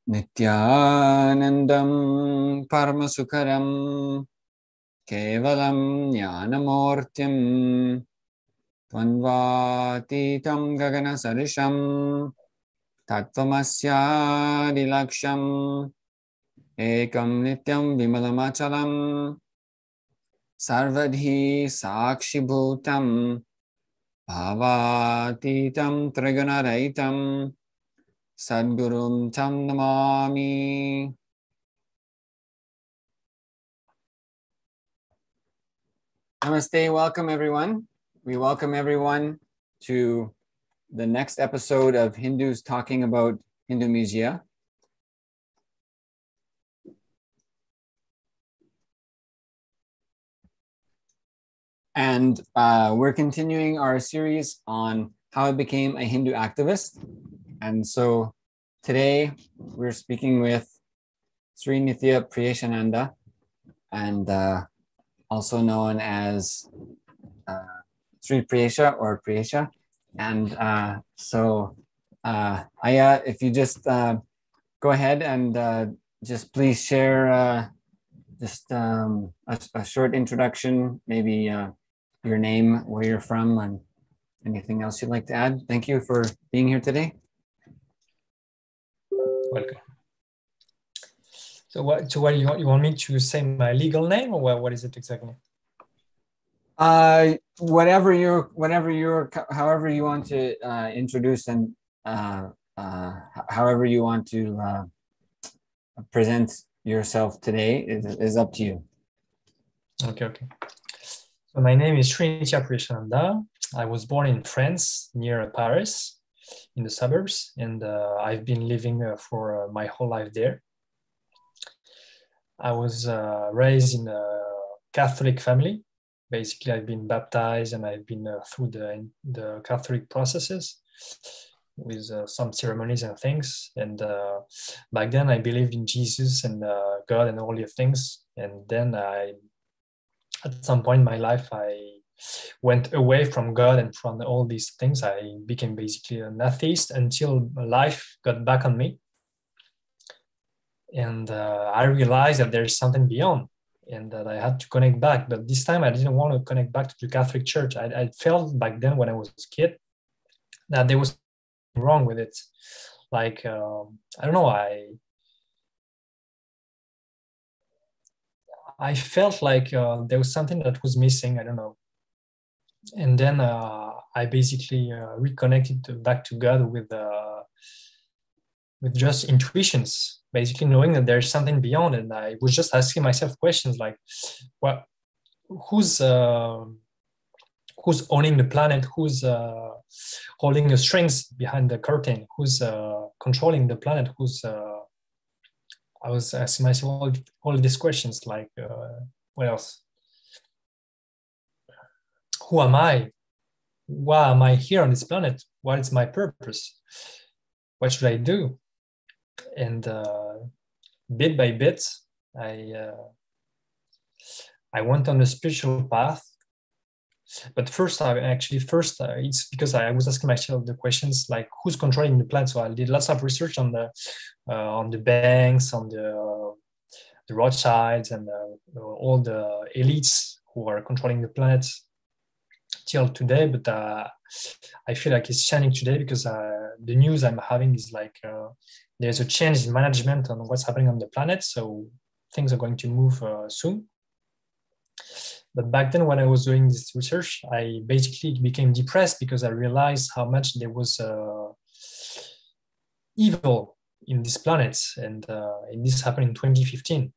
Nithyanandam Paramasukharam Kevalam Jnanamurtyam Tvanvatitam Gagana Sarisham Tattvamasyadilaksham Ekam Nityam Vimalamachalam Sarvadhi Sakshibhutam Bhavatitam Trigunaraitam Sadgurum Tam Namami. Namaste, welcome everyone. We welcome everyone to the next episode of Hindus Talking About Hindumisia. And we're continuing our series on how I became a Hindu activist. And so today we're speaking with Sri Nithya Priyeshananda, and also known as Sri Priyesha or Priyesha. And Aya, if you just go ahead and just please share a short introduction, maybe your name, where you're from, and anything else you'd like to add. Thank you for being here today. Welcome. So what do you want me to say my legal name, or what is it exactly? However you want to introduce and however you want to present yourself today is up to you. Okay. So my name is Sri Nithya Priyeshananda. I was born in France, near Paris, in the suburbs, and I've been living for my whole life there. I was raised in a Catholic family. Basically, I've been baptized and I've been through the Catholic processes with some ceremonies and things. And back then, I believed in Jesus and God and all these things. And then at some point in my life, I went away from God and from all these things. I became basically an atheist until life got back on me. And I realized that there's something beyond and that I had to connect back. But this time I didn't want to connect back to the Catholic Church. I felt back then when I was a kid that there was something wrong with it. Like, I don't know, I felt like there was something that was missing. I don't know. And then I basically reconnected back to God with just intuitions, basically knowing that there's something beyond. And I was just asking myself questions like, who's owning the planet? Who's holding the strings behind the curtain? Who's controlling the planet? I was asking myself all these questions like, what else? Who am I? Why am I here on this planet? What is my purpose? What should I do? And bit by bit, I went on the spiritual path. But first, it's because I was asking myself the questions like, who's controlling the planet? So I did lots of research on the banks, on the Rothschilds, and all the elites who are controlling the planet till today. But I feel like it's changing today because the news I'm having is like there's a change in management on what's happening on the planet. So things are going to move soon. But back then when I was doing this research, I basically became depressed because I realized how much there was evil in this planet. And this happened in 2015.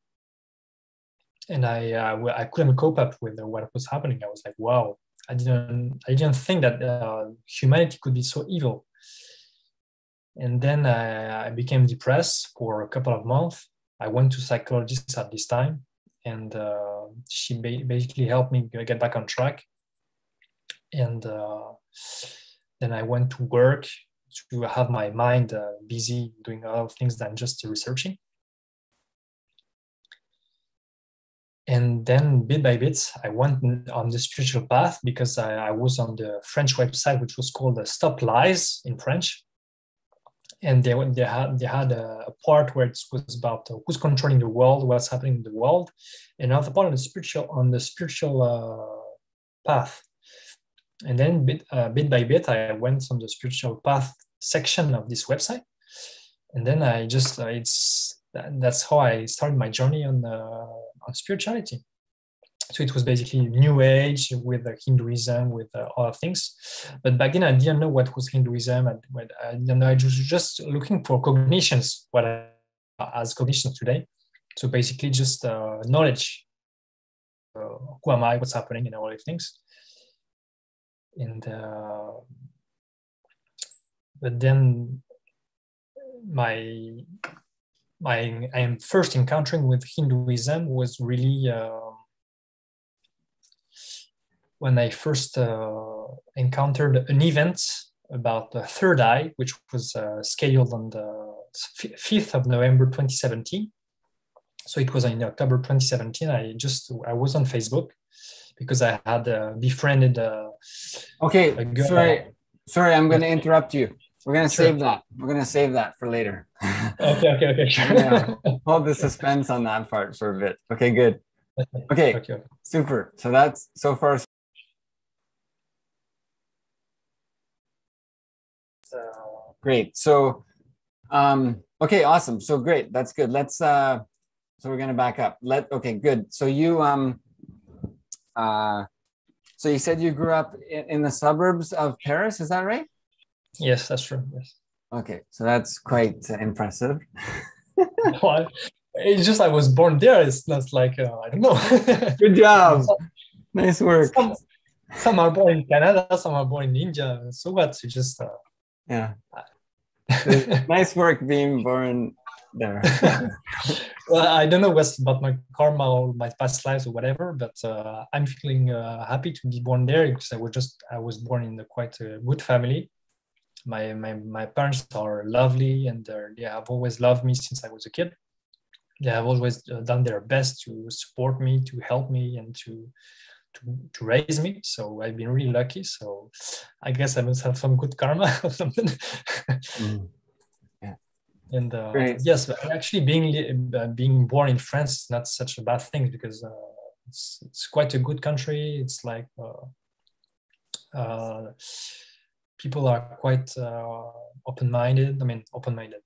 And I couldn't cope up with what was happening. I was like, wow, I didn't think that humanity could be so evil. And then I became depressed for a couple of months. I went to psychologists at this time, and she basically helped me get back on track. And then I went to work to have my mind busy doing other things than just researching. And then bit by bit, I went on the spiritual path because I was on the French website, which was called Stop Lies in French. and they had a part where it was about who's controlling the world, what's happening in the world, another part on the spiritual path. And then bit by bit, I went on the spiritual path section of this website, and then I just that's how I started my journey on spirituality. So it was basically New Age with Hinduism, with other things. But back then, I didn't know what was Hinduism. I didn't know. I was just looking for cognitions, as cognitions today. So basically, just knowledge. Who am I? What's happening? And all these things. And but then I am first encountering with Hinduism was really when I first encountered an event about the third eye, which was scheduled on the 5th of November 2017. So it was in October 2017. I was on Facebook because I had befriended okay, a girl. Sorry, I'm going to interrupt you. We're going to Sure. save that. We're going to save that for later. Okay, sure. Yeah, hold the suspense on that part for a bit. Okay, good. Okay. Super. So that's so far. Great. So, okay, awesome. So great. That's good. Let's, so we're going to back up. Okay, good. So you, so you said you grew up in the suburbs of Paris. Is that right? Yes, that's true. Yes. Okay. So that's quite impressive. Well, it's just I was born there. It's not like, I don't know. Good job. Nice work. Some are born in Canada, some are born in India. So what? You just yeah. Nice work being born there. Well, I don't know what's about my karma or my past lives or whatever, but I'm feeling happy to be born there because I was born in quite a good family. My parents are lovely, and they have always loved me since I was a kid. They have always done their best to support me, to help me, and to raise me. So I've been really lucky. So I guess I must have some good karma or something. Yeah. And yes, but actually being born in France is not such a bad thing because it's quite a good country. It's like people are quite open-minded. I mean, open-minded.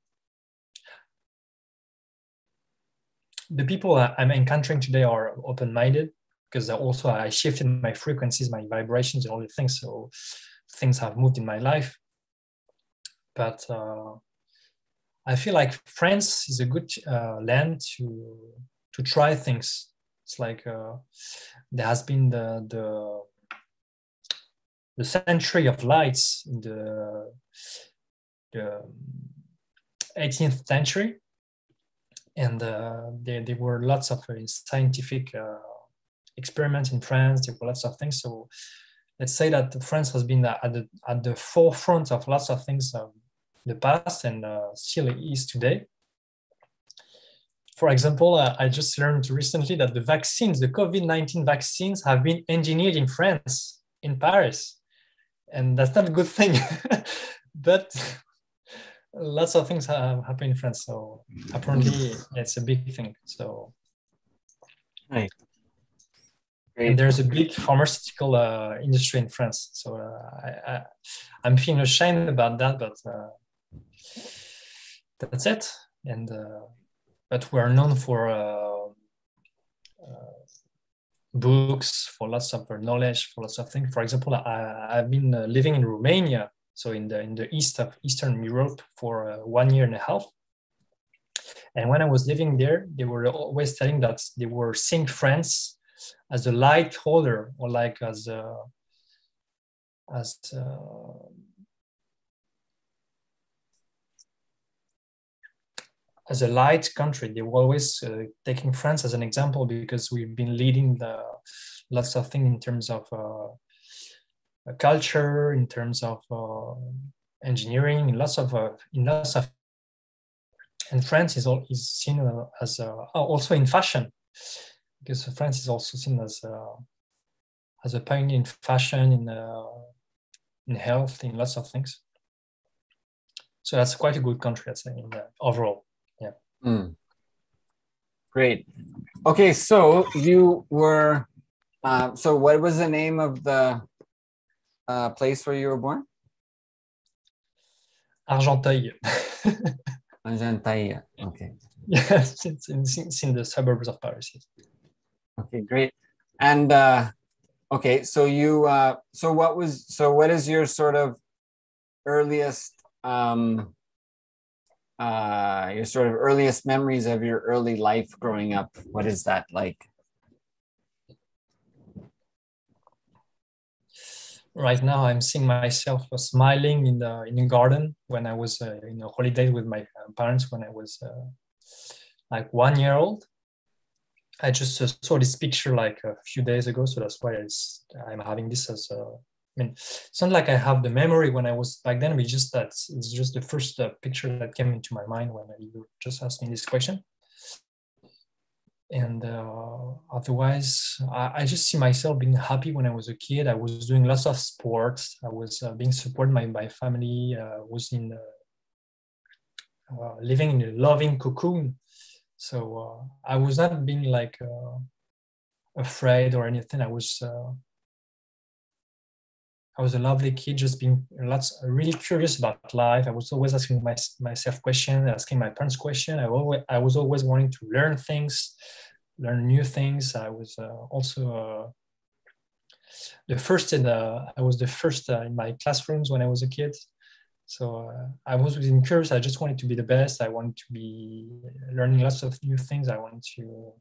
The people I'm encountering today are open-minded because also I shifted my frequencies, my vibrations, and all the things. So things have moved in my life. But I feel like France is a good land to try things. It's like there has been the century of lights in the 18th century, and there were lots of scientific experiments in France. There were lots of things. So let's say that France has been at the forefront of lots of things in the past, and still is today. For example, I just learned recently that the COVID-19 vaccines have been engineered in France, in Paris. And that's not a good thing, but lots of things have happened in France. So apparently it's a big thing. So, right. And there's a big pharmaceutical industry in France. So I'm feeling ashamed about that, but that's it. And but we're known for books, for lots of knowledge, for lots of things. For example, I've been living in Romania, so in the east of Eastern Europe for 1 year and a half. And when I was living there, they were always telling that they were seeing France as a light holder, or like as a light country. They were always taking France as an example because we've been leading lots of things in terms of culture, in terms of engineering, in lots of, and France is seen as also in fashion, because France is also seen as a pioneer in fashion, in health, in lots of things. So that's quite a good country, I'd say, in the overall. Yeah. Mm. Great. Okay, so you were, so what was the name of the place where you were born? Argenteuil. Argenteuil. Okay. Yes, it's in the suburbs of Paris. Yes. Okay, great. And okay, so you, so what is your sort of earliest, your sort of earliest memories of your early life growing up? What is that like? Right now, I'm seeing myself smiling in the garden when I was in a holiday with my parents when I was like 1 year old. I just saw this picture like a few days ago, so that's why I'm having this as a. I mean, it's not like I have the memory when I was back then. It's just that it's just the first picture that came into my mind when you just asked me this question. And otherwise, I just see myself being happy when I was a kid. I was doing lots of sports. I was being supported by my family. Was in living in a loving cocoon. So I was not being like afraid or anything. I was a lovely kid, just being really curious about life. I was always asking myself questions, asking my parents questions. I was always wanting to learn things, learn new things. I was also the first I was the first in my classrooms when I was a kid. So I was really curious. I just wanted to be the best. I wanted to be learning lots of new things. I wanted to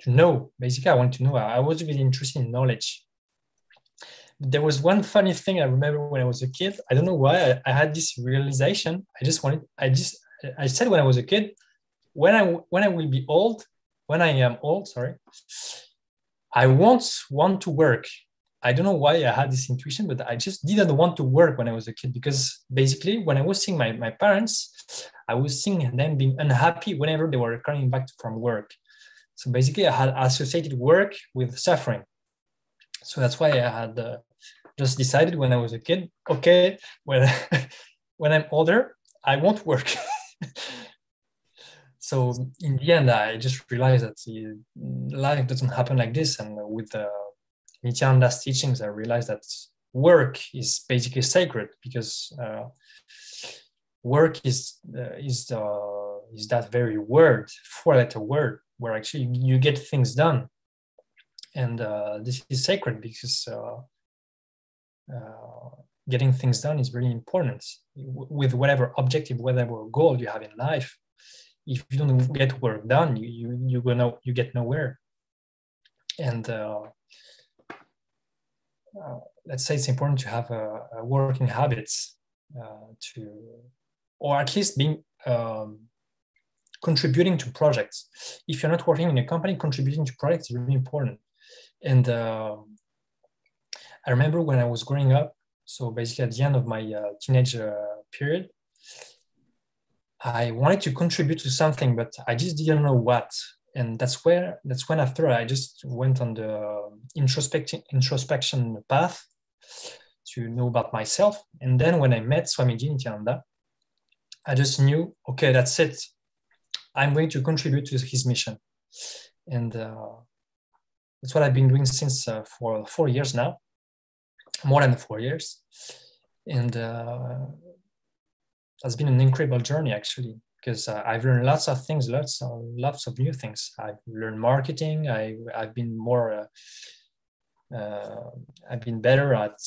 know. Basically, I wanted to know. I was really interested in knowledge. There was one funny thing I remember when I was a kid. I don't know why I had this realization. I said when I was a kid, when I will be old, when I am old, sorry, I won't want to work. I don't know why I had this intuition, but I just didn't want to work when I was a kid because basically when I was seeing my parents, I was seeing them being unhappy whenever they were coming back from work. So basically I had associated work with suffering. So that's why I had just decided when I was a kid, okay, when I'm older, I won't work. So in the end, I just realized that life doesn't happen like this. And with Nithyananda's teachings, I realized that work is basically sacred because work is that very word, four-letter word, where actually you get things done. And this is sacred because getting things done is really important with whatever objective, whatever goal you have in life. If you don't get work done, you get nowhere. And let's say it's important to have a working habits or at least being contributing to projects. If you're not working in a company, contributing to projects is really important. And I remember when I was growing up, so basically at the end of my teenage period, I wanted to contribute to something, but I just didn't know what. And that's when after I just went on the introspection path to know about myself. And then when I met Swamiji Nithyananda, I just knew, okay, that's it. I'm going to contribute to his mission. And that's what I've been doing since for 4 years now, more than 4 years. And that's been an incredible journey, actually, because I've learned lots of things, lots of new things. I've learned marketing. I've been more, I've been better at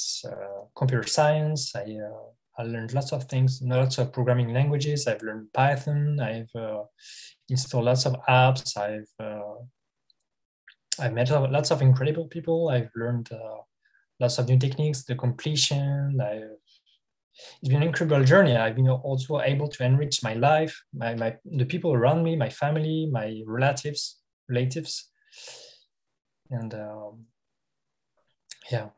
computer science. I learned lots of things, lots of programming languages. I've learned Python. I've installed lots of apps. I've met lots of incredible people. I've learned lots of new techniques, the completion. It's been an incredible journey. I've been also able to enrich my life, the people around me, my family, my relatives, and yeah.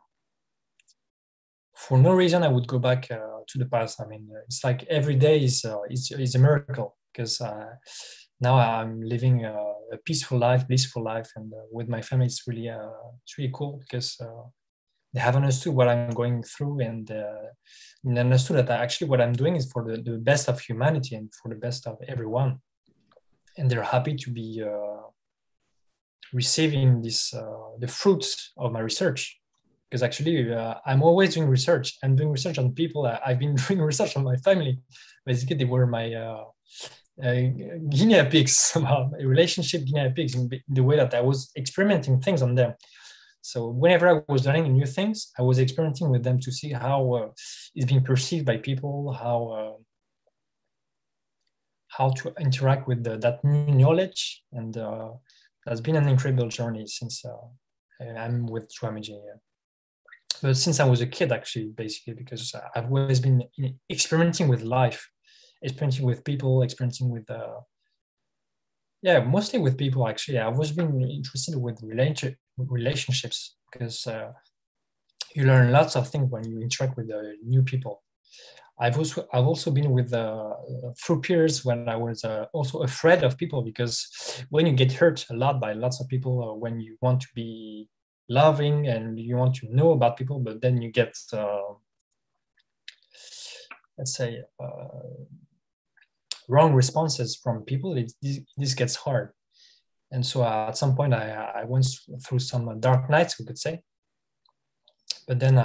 For no reason, I would go back to the past. I mean, it's like every day is a miracle because now I'm living a peaceful life, blissful life, and with my family, it's really cool because they have understood what I'm going through, and understood that actually what I'm doing is for the best of humanity and for the best of everyone. And they're happy to be receiving this the fruits of my research, because actually I'm always doing research. I'm doing research on people. I've been doing research on my family. Basically, they were my guinea pigs somehow, relationship guinea pigs, in the way that I was experimenting things on them. So whenever I was learning new things, I was experimenting with them to see how it's being perceived by people, how to interact with that new knowledge. And that's been an incredible journey since I'm with True Imaging. But since I was a kid, actually, basically, because I've always been experimenting with life, experimenting with people, experimenting with, mostly with people, actually. I've always been interested with relationships, because you learn lots of things when you interact with new people. I've also been with through peers when I was also afraid of people, because when you get hurt a lot by lots of people, when you want to be loving and you want to know about people, but then you get, let's say, wrong responses from people, this gets hard. And so at some point I went through some dark nights, we could say. But then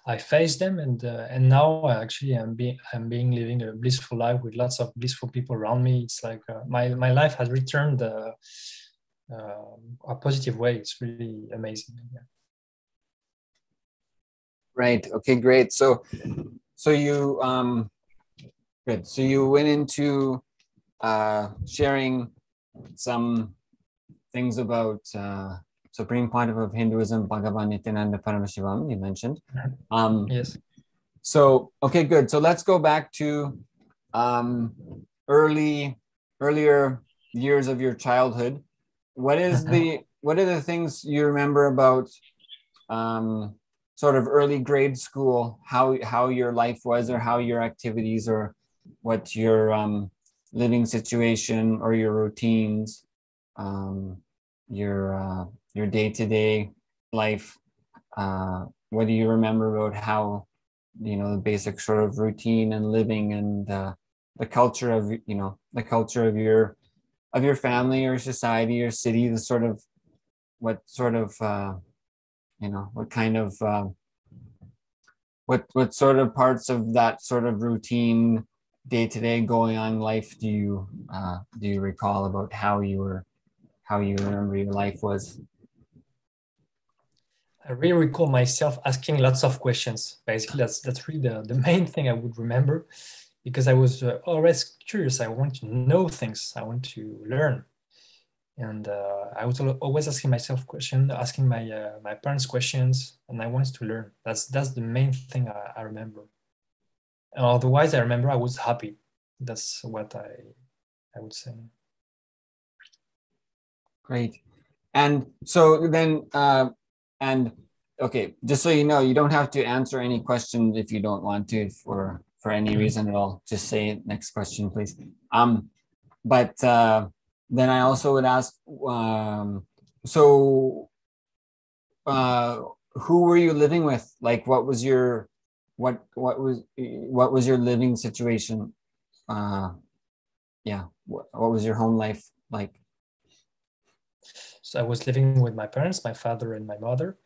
I faced them, and now actually I'm living a blissful life with lots of blissful people around me. It's like my life has returned a positive way. It's really amazing. Yeah. Right. Okay. Great. So you good. So you went into sharing some things about Supreme Pontiff of Hinduism, Bhagavan Nithyananda Paramashivam, you mentioned. Yes. So, okay, good. So let's go back to earlier years of your childhood. What are the things you remember about sort of early grade school, how your life was, or how your activities, or what your living situation or your routines, your day-to-day life, what do you remember about how, the basic sort of routine and living, and the culture of, the culture of your family or society or city, what sort of parts of that sort of routine day-to-day going on life do you recall about how you remember your life was? I really recall myself asking lots of questions. Basically, that's really the main thing I would remember, because I was always curious. I want to know things. I want to learn, and I was always asking myself questions, asking my parents questions, and I wanted to learn. That's the main thing I remember. Otherwise, I remember I was happy. That's what I would say. Great. And so then, okay, just so you know, you don't have to answer any question if you don't want to for any reason at all. Just say next question, please. But then I also would ask, who were you living with? Like, what was your living situation? What was your home life like? So I was living with my parents, my father and my mother.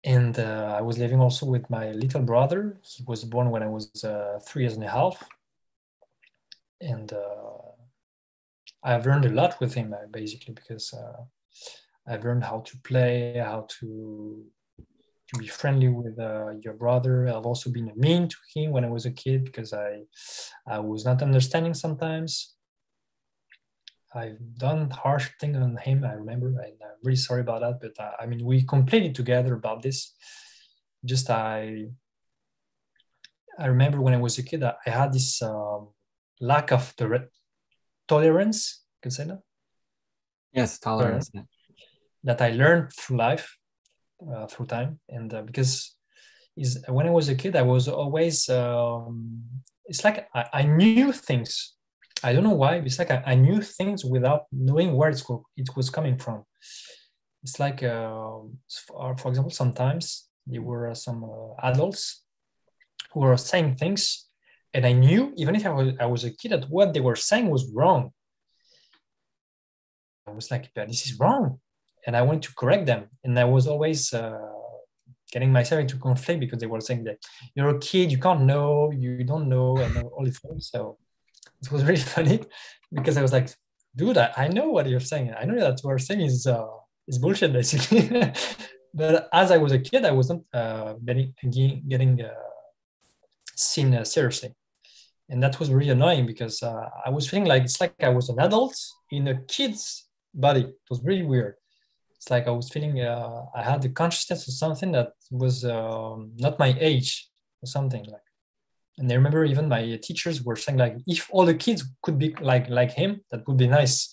And I was living also with my little brother. He was born when I was 3 years and a half. And I've learned a lot with him, basically, because I've learned how to play, how to be friendly with your brother. I've also been mean to him when I was a kid, because I was not understanding sometimes. I've done harsh things on him, I remember, and I'm really sorry about that. But I mean, we completed together about this. Just I remember when I was a kid, I had this lack of tolerance. Can I say that? Yes, tolerance. That I learned through life, through time, and because when I was a kid, I was always. It's like I knew things. I don't know why. It's like I knew things without knowing where it was coming from. it's like, for example, sometimes there were some adults who were saying things, and I knew, even if I was a kid, that what they were saying was wrong. I was like, this is wrong. And I wanted to correct them. And I was always getting myself into conflict because they were saying that you're a kid, you can't know, you don't know, and all these things. So it was really funny because I was like, dude, I know what you're saying. I know that what you're saying is bullshit, basically. But as I was a kid, I wasn't getting seen seriously. And that was really annoying because I was feeling like it's like I was an adult in a kid's body. It was really weird. It's like I was feeling I had the consciousness of something that was not my age or something like. And I remember even my teachers were saying like, if all the kids could be like him, that would be nice.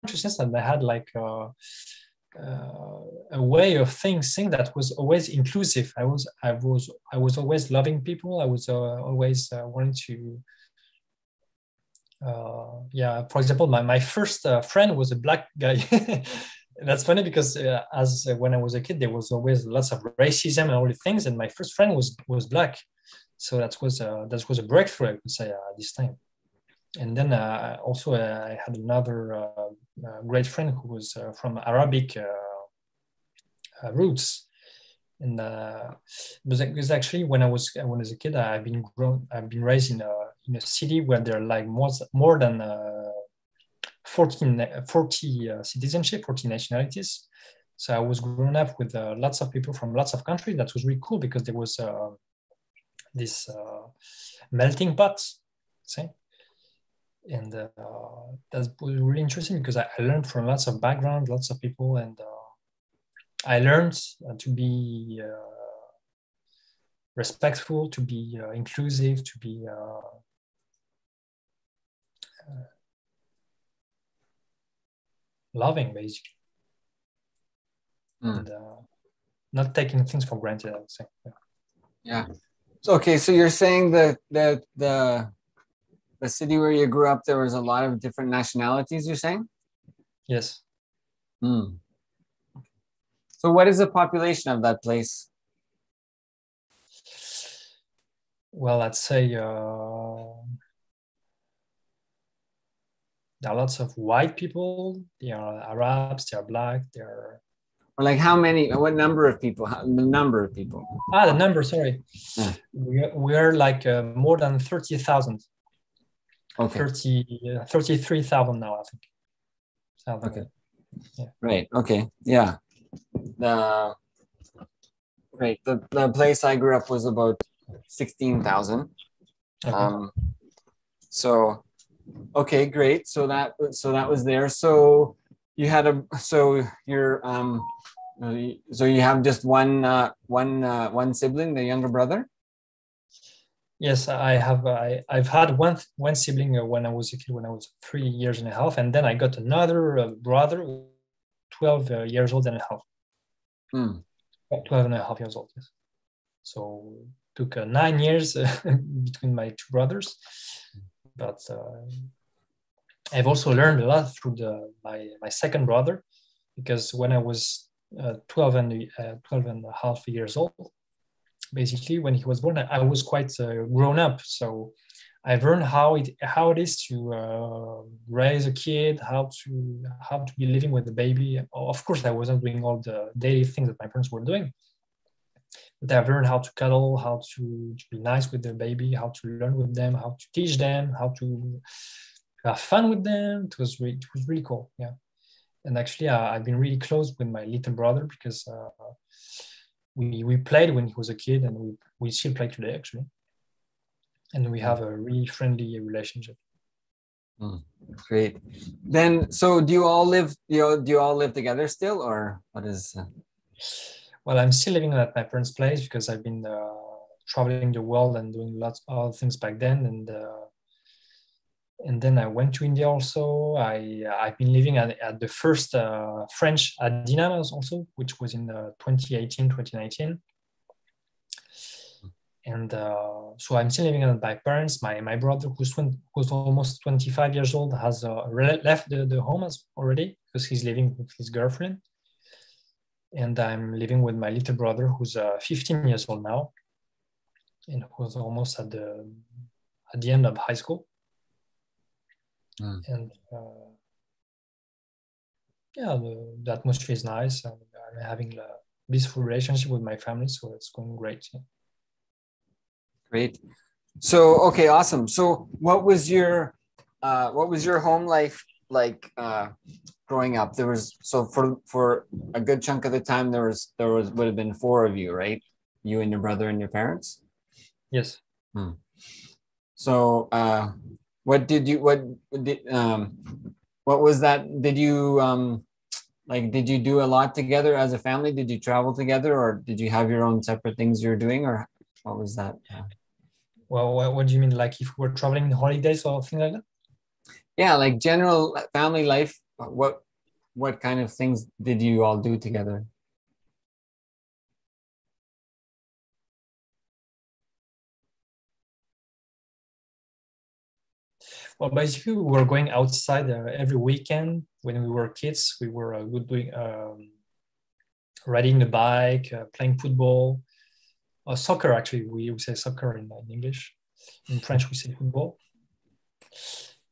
Consciousness that I had like a way of saying that was always inclusive. I was always loving people. I was always wanting to. For example, my first friend was a black guy. That's funny because when I was a kid, there was always lots of racism and all the things, and my first friend was black. So that was a breakthrough, I would say, this time. And then also I had another great friend who was from Arabic roots. And because actually when I was a kid, I've been raised in a city where there are like more than 40 citizenship, 40 nationalities. So I was grown up with lots of people from lots of countries. That was really cool because there was this melting pot, say. And that was really interesting because I learned from lots of backgrounds, lots of people, and I learned to be respectful, to be inclusive, to be loving, basically, and not taking things for granted, I would say. Yeah. Okay, so you're saying that the city where you grew up, there was a lot of different nationalities, you're saying? Yes. So what is the population of that place? Well, I'd say there are lots of white people. There are Arabs, there are black, there are... Or like how many, what number of people? The number of people. The number, sorry. Yeah. We are like more than 30,000. Okay. 33,000 now, I think. Something okay. Like yeah. Right. Okay. Yeah. The place I grew up was about 16,000. Okay. So, okay, great. So that was there. So you had so you have just one sibling, the younger brother? Yes, I have. I've had one sibling when I was a kid, when I was 3 years and a half, and then I got another brother, 12 years old and a half. 12 and a half years old. Yes. So it took 9 years between my two brothers, but I've also learned a lot through my second brother, because when I was 12 and a half years old, basically when he was born, I was quite grown up. So I've learned how it is to raise a kid, how to be living with the baby. Of course, I wasn't doing all the daily things that my parents were doing, but I've learned how to cuddle, how to be nice with their baby, how to learn with them, how to teach them, how to have fun with them. It was really cool. Yeah. And actually, I've been really close with my little brother because we played when he was a kid, and we still play today, actually. And we have a really friendly relationship. Great. Then, so do you all live together still, or what is? Well, I'm still living at my parents' place because I've been traveling the world and doing lots of other things back then, and then I went to India also. I've been living at the first French at Dinamo also, which was in 2018, 2019. And so I'm still living with my parents. My brother, who's almost 25 years old, has left the home already because he's living with his girlfriend. And I'm living with my little brother, who's 15 years old now, and who's almost at the end of high school. And yeah, the atmosphere is nice, and I'm having a peaceful relationship with my family, so it's going great. Yeah. Great. So, okay, awesome. So what was your home life like growing up? There was, so for a good chunk of the time there would have been four of you, right? You and your brother and your parents? Yes. So what was that? Did you did you do a lot together as a family? Did you travel together, or did you have your own separate things you're doing, or what was that? Well, what do you mean? Like if we're traveling in holidays or things like that? Yeah, like general family life. What kind of things did you all do together? Well, basically, we were going outside every weekend when we were kids. We were doing riding a bike, playing football, soccer. Actually, we say soccer in English. In French, we say football.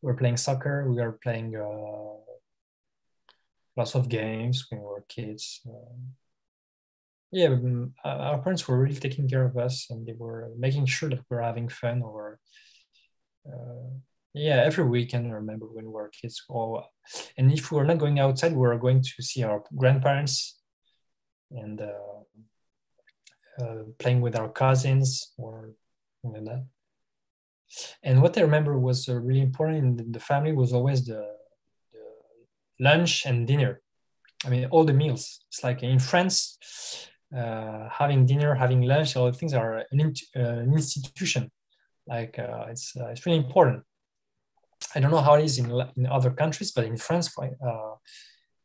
We were playing soccer. We were playing lots of games when we were kids. Yeah, our parents were really taking care of us, and they were making sure that we were having fun. Or yeah, every weekend, I remember when we were kids. And if we were not going outside, we were going to see our grandparents and playing with our cousins or something like that. And what I remember was really important in the family was always the lunch and dinner. I mean, all the meals. It's like in France, having dinner, having lunch, all the things are an institution. Like it's really important. I don't know how it is in other countries, but in France,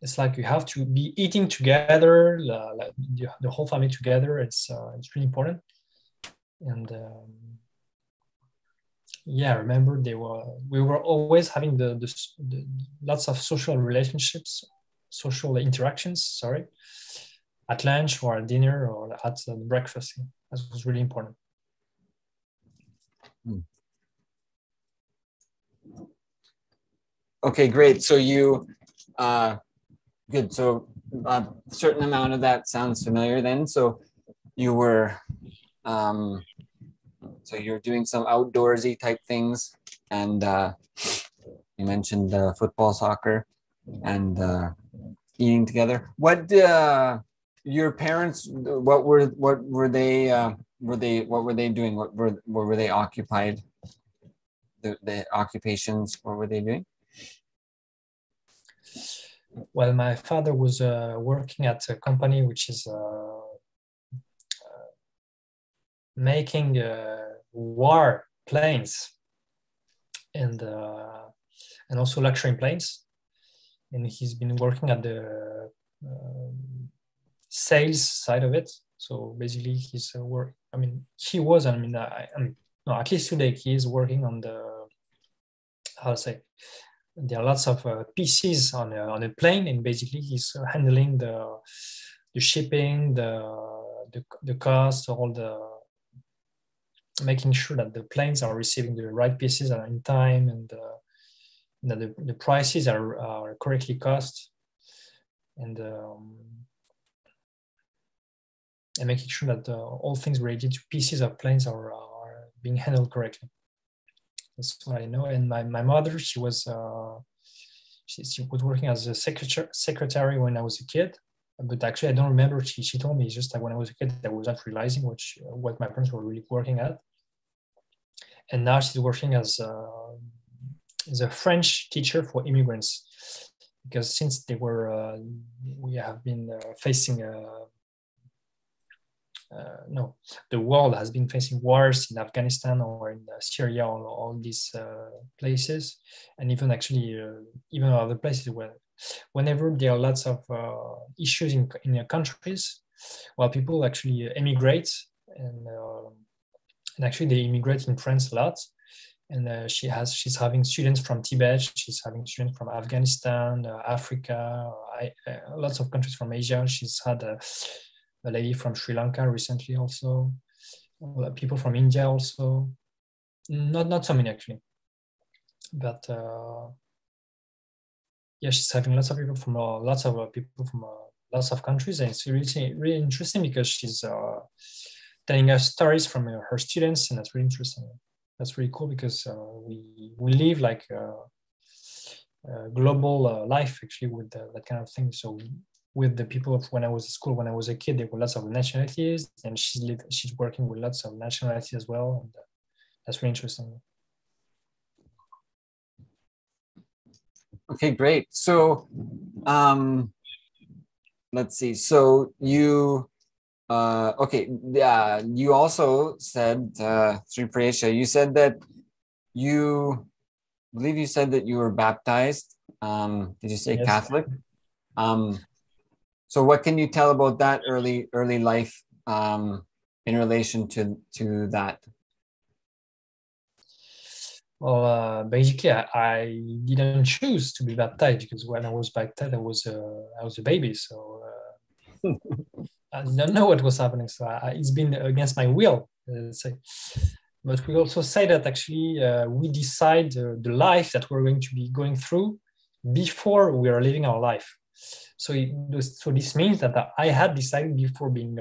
it's like you have to be eating together, like the whole family together. It's really important. And yeah, I remember we were always having the lots of social relationships, social interactions. Sorry, at lunch or at dinner or at breakfast. That was really important. Okay, great. So you, good. So a certain amount of that sounds familiar then. So you were, so you're doing some outdoorsy type things, and you mentioned football, soccer, and eating together. What your parents? What were they doing? What were they occupied? The occupations. What were they doing? Well, my father was working at a company which is making war planes and also luxury planes, and he's been working at the sales side of it. So basically, he's work. I mean, he was. I mean, no, at least today he is working on the, how to say, there are lots of pieces on a plane, and basically he's handling the shipping, the cost, all the making sure that the planes are receiving the right pieces in time, and that the prices are correctly cost, and making sure that all things related to pieces of planes are being handled correctly. That's what I know. And my mother, she was working as a secretary when I was a kid. But actually, I don't remember. She told me, it's just like when I was a kid, I was not realizing what my parents were really working at. And now she's working as a French teacher for immigrants, because since we have been facing the world has been facing wars in Afghanistan or in Syria, or all these places, and even actually even other places where whenever there are lots of issues in countries, well, people actually emigrate, and and actually they immigrate in France a lot. And she's having students from Tibet, she's having students from Afghanistan, Africa, lots of countries from Asia. She's had a lady from Sri Lanka recently also, people from India also. Not so many actually, but yeah, she's having lots of people from lots of countries, and it's really interesting because she's telling us stories from her students, and that's really interesting. That's really cool because we live like a global life actually with that kind of thing. So with the people of when I was at school, when I was a kid, there were lots of nationalities, and she's working with lots of nationalities as well, and that's really interesting. Okay, great. So let's see. So you you also said, Sri Priyesha, you said that I believe you said that you were baptized. Did you say Yes. Catholic? So what can you tell about that early life in relation to that? Well, basically, I didn't choose to be baptized because when I was baptized, I was a baby, so I didn't know what was happening. So it's been against my will, let's say. But we also say that actually we decide the life that we're going to be going through before we are living our life. So this means that I had decided before being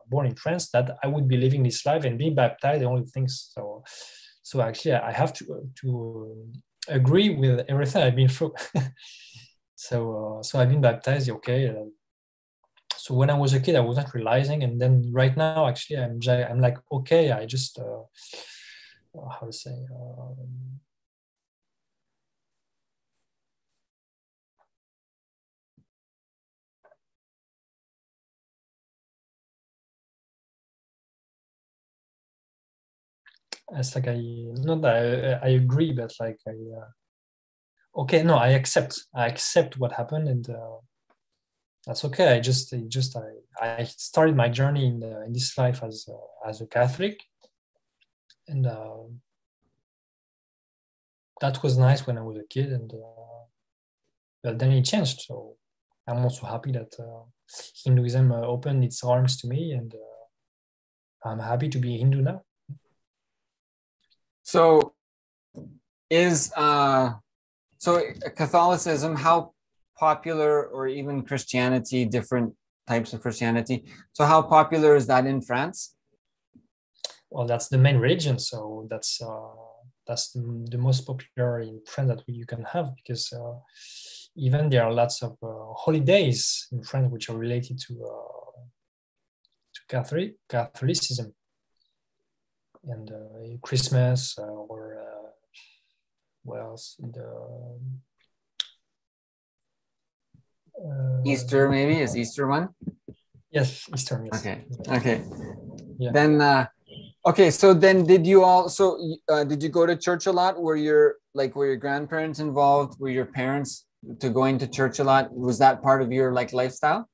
born in France that I would be living this life, and being baptized the only things. So actually, I have to agree with everything I've been through. So I've been baptized, okay. So when I was a kid, I wasn't realizing, and then right now, actually, I'm like, okay, I just how to say. It's like I agree, but like okay, no, I accept what happened, and that's okay. I started my journey in this life as a Catholic, and that was nice when I was a kid, and but then it changed. So I'm also happy that Hinduism opened its arms to me, and I'm happy to be a Hindu now. So is Catholicism, how popular, or even Christianity, different types of Christianity, so how popular is that in France? Well, that's the main religion, so that's the most popular in France that you can have, because even there are lots of holidays in France which are related to Catholicism, and Christmas or what else? Easter, maybe, is Easter one? Yes, Easter. Yes. Okay. Yeah. Then okay, so then did you go to church a lot? Were your grandparents involved? Were your parents to going to church a lot? Was that part of your lifestyle?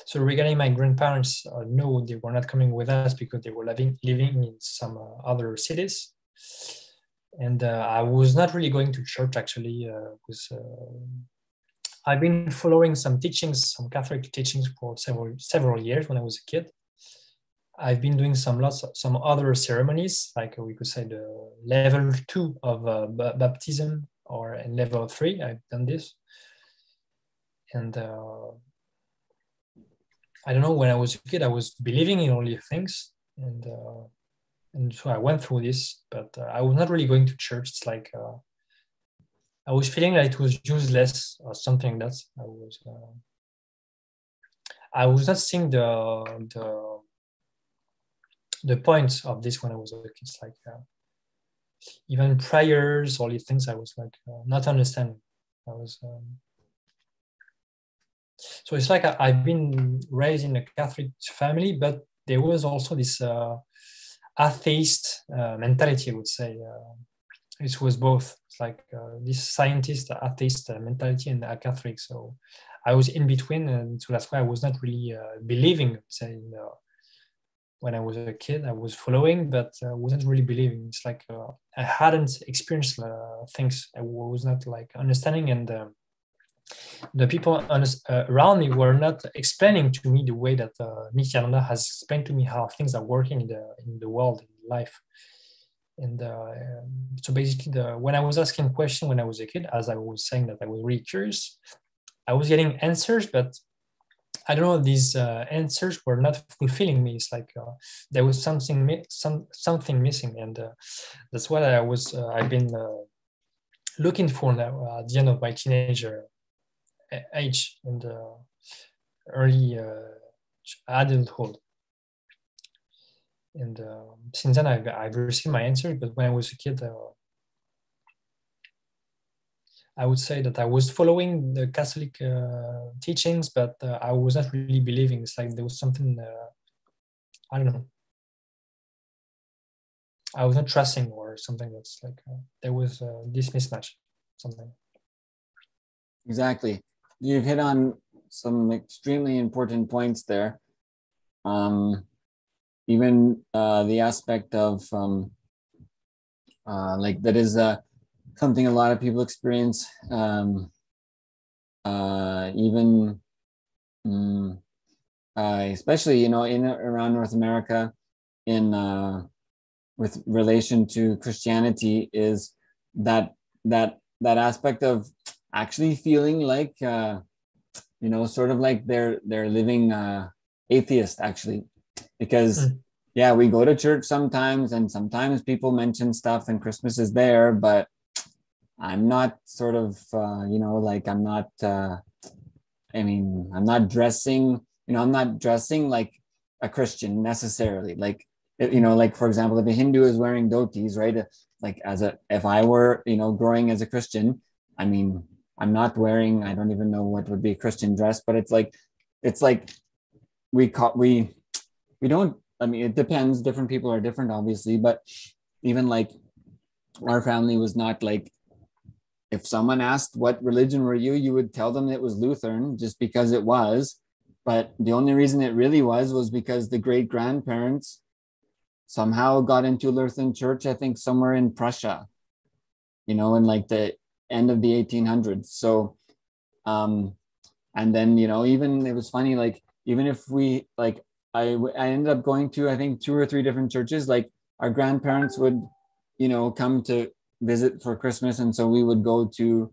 So regarding my grandparents, no, they were not coming with us because they were living in some other cities. And I was not really going to church actually, because I've been following some Catholic teachings for several years when I was a kid. I've been doing some other ceremonies, like we could say the level 2 of baptism, or in level 3, I've done this. And I don't know, when I was a kid, I was believing in all these things, and so I went through this, but I was not really going to church. It's like I was feeling like it was useless or something. I was not seeing the point of this when I was a kid. It's like even prayers, all these things, I was like not understanding. So it's like I've been raised in a Catholic family, but there was also this atheist mentality, I would say. it was both. It's like this scientist, atheist mentality, and a Catholic. So I was in between, and so that's why I was not really believing. Say, when I was a kid, I was following, but wasn't really believing. It's like I hadn't experienced things. I was not like understanding, and the people around me were not explaining to me the way that Nithyananda has explained to me how things are working in the world, in life. And so basically, when I was asking questions when I was a kid, as I was saying that I was really curious, I was getting answers, but I don't know, these answers were not fulfilling me. It's like there was something missing, and that's what I've been looking for now at the end of my teenager age and early adulthood. And since then, I've received my answer. But when I was a kid, I would say that I was following the Catholic teachings, but I was not really believing. It's like there was something, I don't know. I was not trusting or something. That's like, there was this mismatch, something. Exactly. You've hit on some extremely important points there. Even the aspect of like that is something a lot of people experience. Even especially in around North America, in with relation to Christianity, is that aspect of actually feeling like sort of like they're living atheist, actually, because yeah, we go to church sometimes, and sometimes people mention stuff and Christmas is there, but I'm not sort of like I'm not I'm not dressing like a Christian necessarily, like like for example, if a Hindu is wearing dhotis, right, like if I were growing as a Christian, I'm not wearing, I don't even know what would be a Christian dress, but it's like we don't, it depends, different people are different, obviously, but even like our family was not like, if someone asked what religion were you, you would tell them it was Lutheran just because it was, but the only reason it really was because the great grandparents somehow got into Lutheran church, I think somewhere in Prussia, in like the end of the 1800s. So and then even it was funny, like even if we like I ended up going to, I think, 2 or 3 different churches. Like our grandparents would come to visit for Christmas, and so we would go to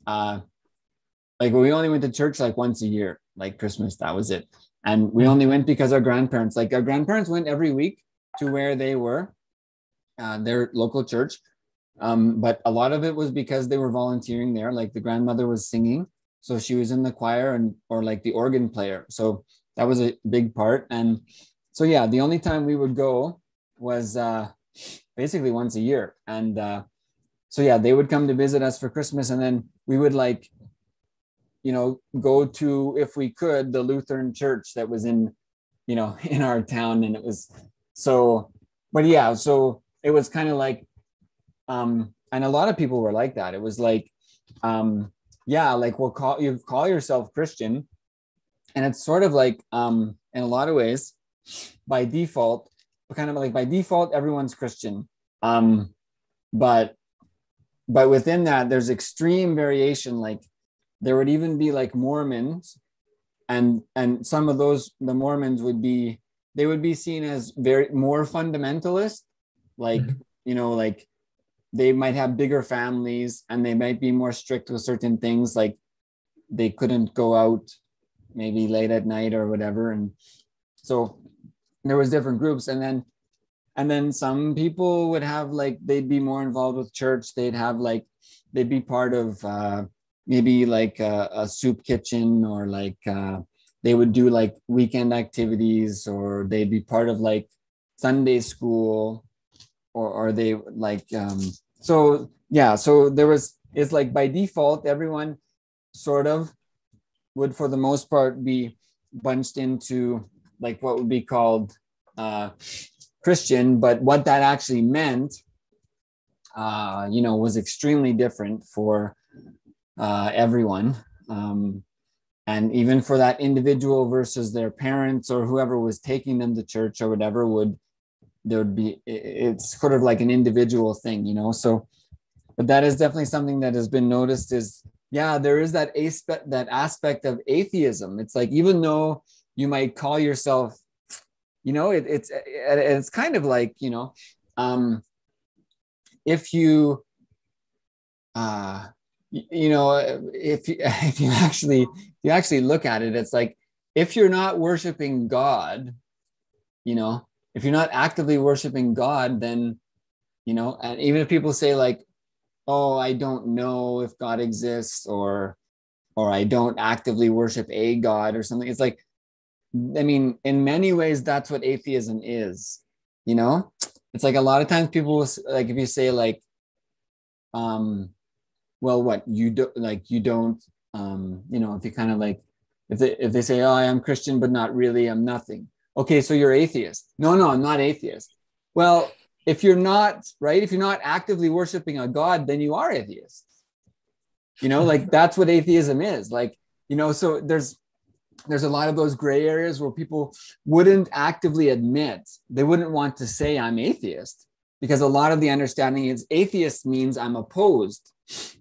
like we only went to church like once a year, like Christmas, that was it. And we only went because our grandparents went every week to where they were, their local church. But a lot of it was because they were volunteering there. Like the grandmother was singing, so she was in the choir, or like the organ player. So that was a big part. And so yeah, the only time we would go was basically once a year. And so yeah, they would come to visit us for Christmas, and then we would like go to, if we could, the Lutheran church that was in in our town. And it was so, but yeah, so it was kind of like and a lot of people were like that. It was like yeah, like you call yourself Christian, and it's sort of like in a lot of ways by default, everyone's Christian, but within that there's extreme variation. Like there would even be like Mormons, and some of those, the Mormons would be seen as more fundamentalist, like like they might have bigger families, and they might be more strict with certain things, like they couldn't go out maybe late at night or whatever. And so there was different groups. And then some people would have, like, they'd be more involved with church. They'd be part of maybe like a soup kitchen, or like they would do like weekend activities, or they'd be part of like Sunday school, or they like so yeah, so it's like by default everyone sort of would, for the most part, be bunched into like what would be called Christian. But what that actually meant was extremely different for everyone. And even for that individual versus their parents or whoever was taking them to church or whatever, it's sort of like an individual thing, so, but that is definitely something that has been noticed is, yeah, there is that aspect of atheism. It's like, even though you might call yourself, it's kind of like, if you, if you actually look at it, it's like, if you're not worshiping God, if you're not actively worshiping God, then, and even if people say like, oh, I don't know if God exists, or I don't actively worship a God or something. It's like, I mean, in many ways, that's what atheism is, it's like a lot of times people will, like, if you say like, well, what you do, like, you don't, if you kind of like, if they say, oh, I am Christian, but not really, I'm nothing. Okay, so you're atheist. No, I'm not atheist. Well, if you're not, right, if you're not actively worshiping a God, then you are atheist. Like, that's what atheism is. Like, so there's a lot of those gray areas where people wouldn't actively admit, they wouldn't want to say I'm atheist, because a lot of the understanding is atheist means I'm opposed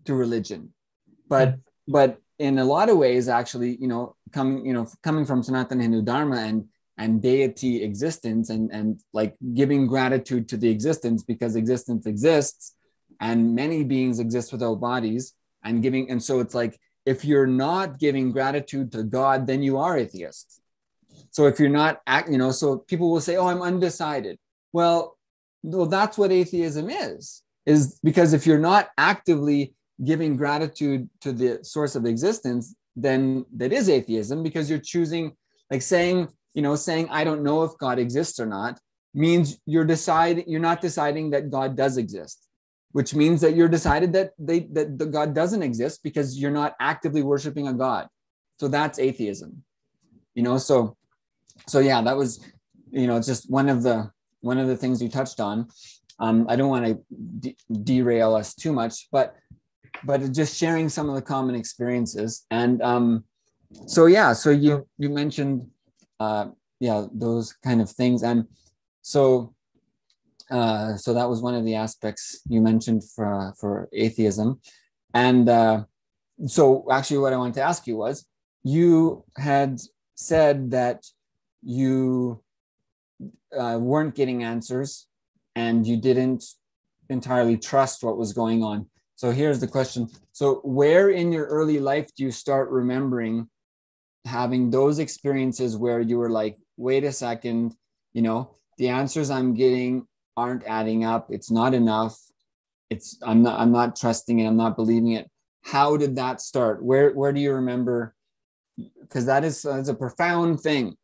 to religion. But in a lot of ways, actually, coming from Sanatana Hindu Dharma and deity existence, and like giving gratitude to the existence, because existence exists and many beings exist without bodies, and so it's like, if you're not giving gratitude to God, then you are atheist. So if you're not so people will say, oh, I'm undecided. Well, that's what atheism is because if you're not actively giving gratitude to the source of existence, then that is atheism, because you're choosing, like saying I don't know if God exists or not, means you're not deciding that God does exist, which means that you're decided that the God doesn't exist because you're not actively worshiping a God. So that's atheism, so yeah, that was, it's just one of the things you touched on. I don't want to derail us too much, but just sharing some of the common experiences. And so you mentioned those kind of things. And so that was one of the aspects you mentioned for atheism. And so actually what I wanted to ask you was, you had said that you weren't getting answers and you didn't entirely trust what was going on. So here's the question. So where in your early life do you start remembering having those experiences where you were like, wait a second, the answers I'm getting aren't adding up. It's not enough. I'm not trusting it. I'm not believing it. How did that start? Where do you remember? Because that's a profound thing.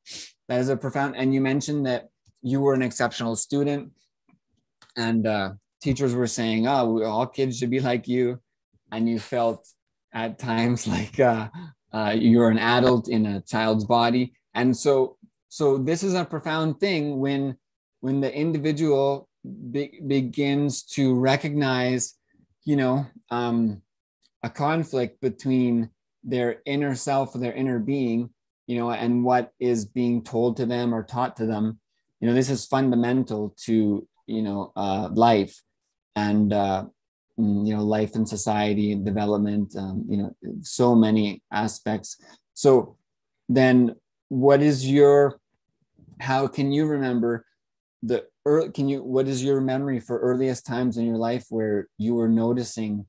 That is a profound, and you mentioned that you were an exceptional student, and teachers were saying, oh, all kids should be like you. And you felt at times like you were an adult in a child's body. And so this is a profound thing when the individual begins to recognize, a conflict between their inner self, their inner being, and what is being told to them or taught to them. This is fundamental to, life and, life and society and development, so many aspects. So then how can you remember what is your memory for earliest times in your life where you were noticing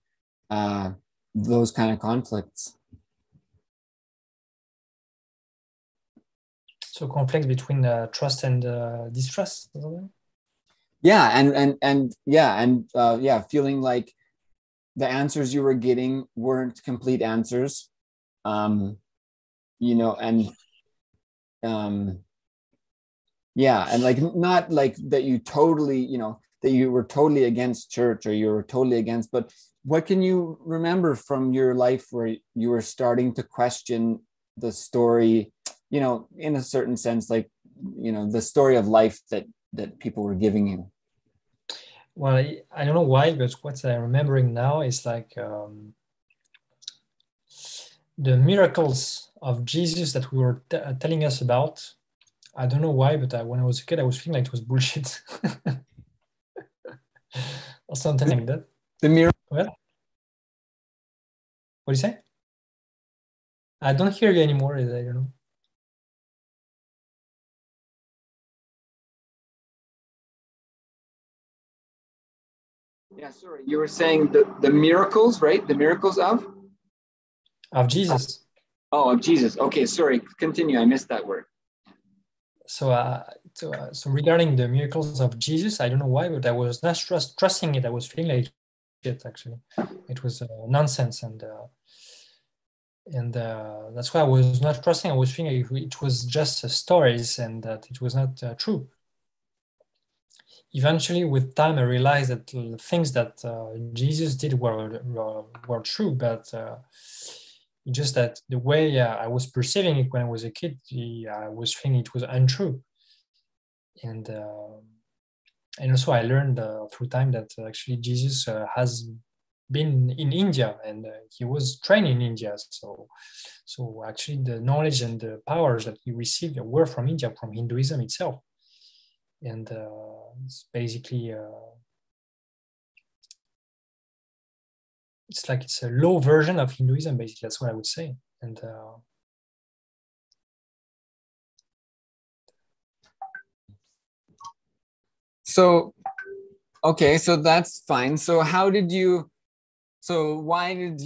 those kind of conflicts? So conflicts between trust and distrust. Yeah, and feeling like the answers you were getting weren't complete answers, and and like, not like that you totally, that you were totally against church or you were totally against, but what can you remember from your life where you were starting to question the story, in a certain sense, like, the story of life that people were giving you? Well, I don't know why, but what I'm remembering now is like the miracles of Jesus that we were telling us about. I don't know why, but when I was a kid, I was feeling like it was bullshit or something like that. The miracle. What? What do you say? I don't hear you anymore. I don't know. Yeah, sorry. You were saying the miracles, right? The miracles Of Jesus. Oh, of Jesus. Okay, sorry. Continue. I missed that word. So, so regarding the miracles of Jesus, I don't know why, but I was not trusting it. I was feeling like shit. Actually, it was nonsense, and that's why I was not trusting. I was thinking it was just stories and that it was not true. Eventually, with time, I realized that the things that Jesus did were true, but just that the way I was perceiving it when I was a kid, I was thinking it was untrue. And also I learned through time that actually Jesus has been in India and he was trained in India. So actually the knowledge and the powers that he received were from India, from Hinduism itself. And it's basically, it's like it's a low version of Hinduism, basically. That's what I would say. And So, okay, so that's fine. So why did you, why did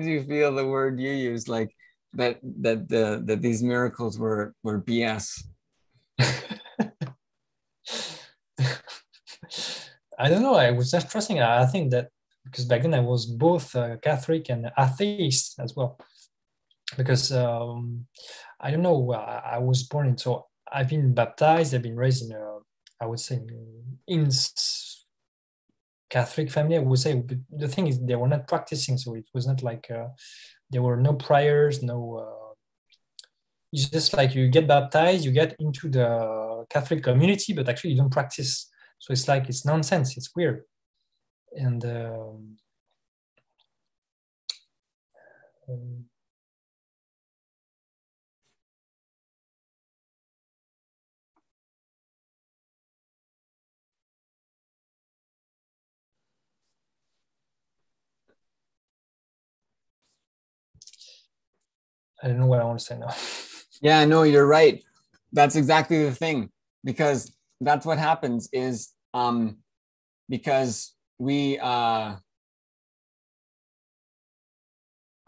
you feel the word you used, like that these miracles were BS? I don't know. I was just trusting. I think that because back then I was both Catholic and atheist as well. Because I don't know. I was born in, so I've been baptized. I've been raised in a, I would say, in Catholic family. I would say, but the thing is, they were not practicing, so it was not like there were no prayers, no. It's just like you get baptized, you get into the Catholic community, but actually you don't practice. So it's like it's nonsense. It's weird, and I don't know what I want to say now. Yeah, no, you're right. That's exactly the thing, because that's what happens is because we I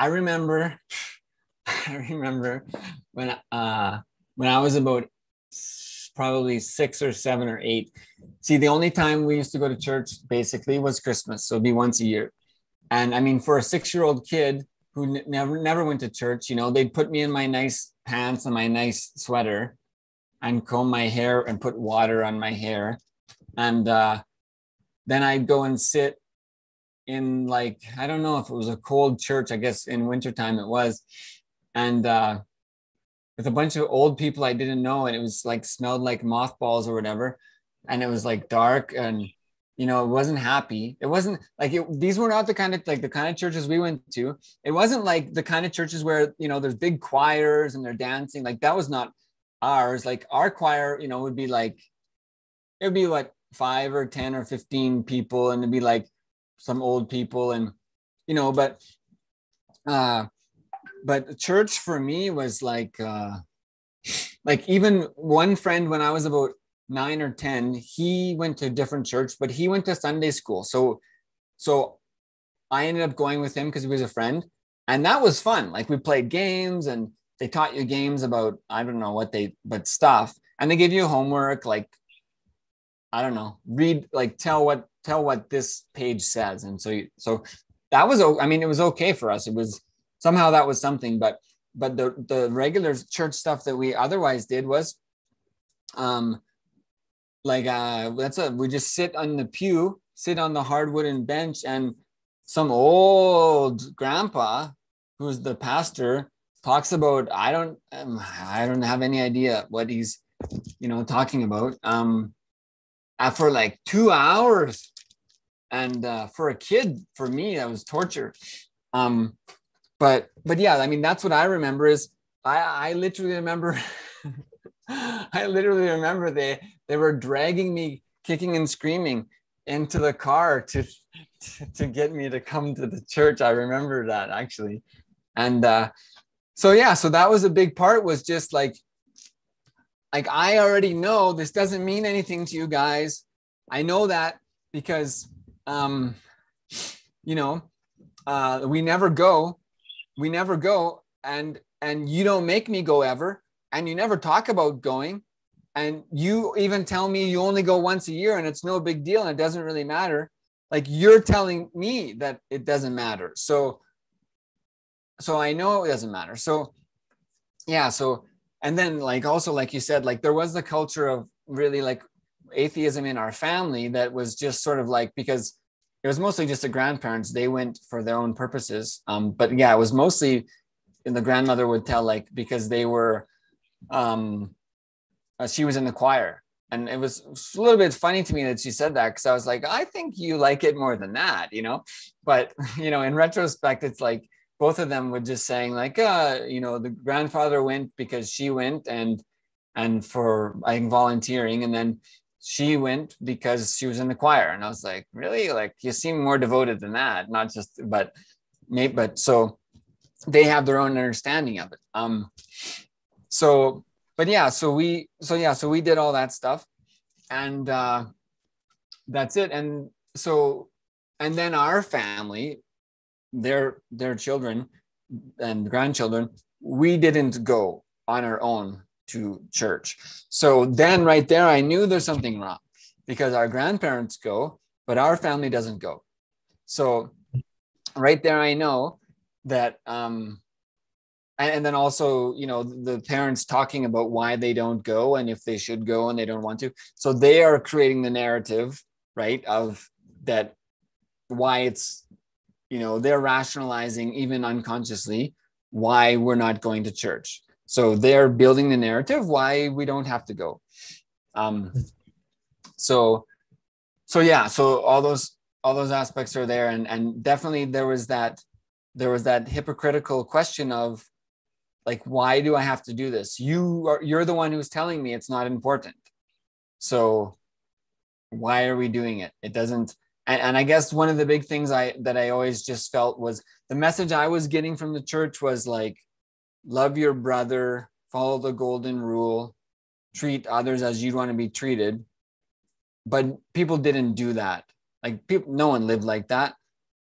remember I remember when I was about probably 6 or 7 or 8. See, the only time we used to go to church basically was Christmas, so it'd be once a year. And I mean, for a 6-year-old kid who never went to church, you know, they'd put me in my nice pants and my nice sweater and comb my hair and put water on my hair, and then I'd go and sit in, like, I don't know if it was a cold church, I guess in wintertime it was, and with a bunch of old people I didn't know, and it was like smelled like mothballs or whatever, and it was like dark, and you know, it wasn't happy. It wasn't like these were not the kind of churches we went to. It wasn't like the kind of churches where, you know, there's big choirs and they're dancing. Like that was not ours. Like our choir, you know, would be like, it would be what, 5 or 10 or 15 people, and it'd be like some old people, and you know, but church for me was like even one friend when I was about 9 or 10, he went to a different church, but he went to Sunday school. So I ended up going with him because he was a friend, and that was fun. Like we played games, and they taught you games about, I don't know what but stuff, and they give you homework, like, I don't know, read, like tell what this page says. And so that was, I mean, it was okay for us. It was somehow, that was something, but the regular church stuff that we otherwise did was we just sit on the pew, sit on the hard wooden bench, and some old grandpa who's the pastor talks about, I don't have any idea what he's talking about for like 2 hours. And for a kid, for me, that was torture. But yeah, I mean, that's what I remember is I literally remember they were dragging me kicking and screaming into the car to get me to come to the church. I remember that actually. And so that was a big part, was just like I already know this doesn't mean anything to you guys. I know that because we never go, and you don't make me go ever, and you never talk about going, and you even tell me you only go once a year and it's no big deal and it doesn't really matter. Like, you're telling me that it doesn't matter. So I know it doesn't matter. So yeah. So, and then like, also, like you said, like there was the culture of really like atheism in our family that was just sort of like, because it was mostly just the grandparents, they went for their own purposes. But yeah, it was mostly, and the grandmother would tell, like, because they were, she was in the choir. And it was a little bit funny to me that she said that, because I was like, I think you like it more than that, But, in retrospect, it's like both of them were just saying like, the grandfather went because she went and for, I think, volunteering. And then she went because she was in the choir. And I was like, really? Like, you seem more devoted than that. Not just, but so they have their own understanding of it. So we did all that stuff, and that's it. And so, and then our family, their children and grandchildren, we didn't go on our own to church. So then right there, I knew there's something wrong, because our grandparents go, but our family doesn't go. So right there, I know that, and then also, the parents talking about why they don't go and if they should go and they don't want to. So they are creating the narrative, right, of that, why it's, they're rationalizing even unconsciously why we're not going to church. So they're building the narrative why we don't have to go. So all those aspects are there, and definitely there was that hypocritical question of, like, why do I have to do this? You're the one who's telling me it's not important. So why are we doing it? It doesn't. And I guess one of the big things that I always just felt was the message I was getting from the church was like, love your brother, follow the golden rule, treat others as you'd want to be treated. But people didn't do that. Like, no one lived like that.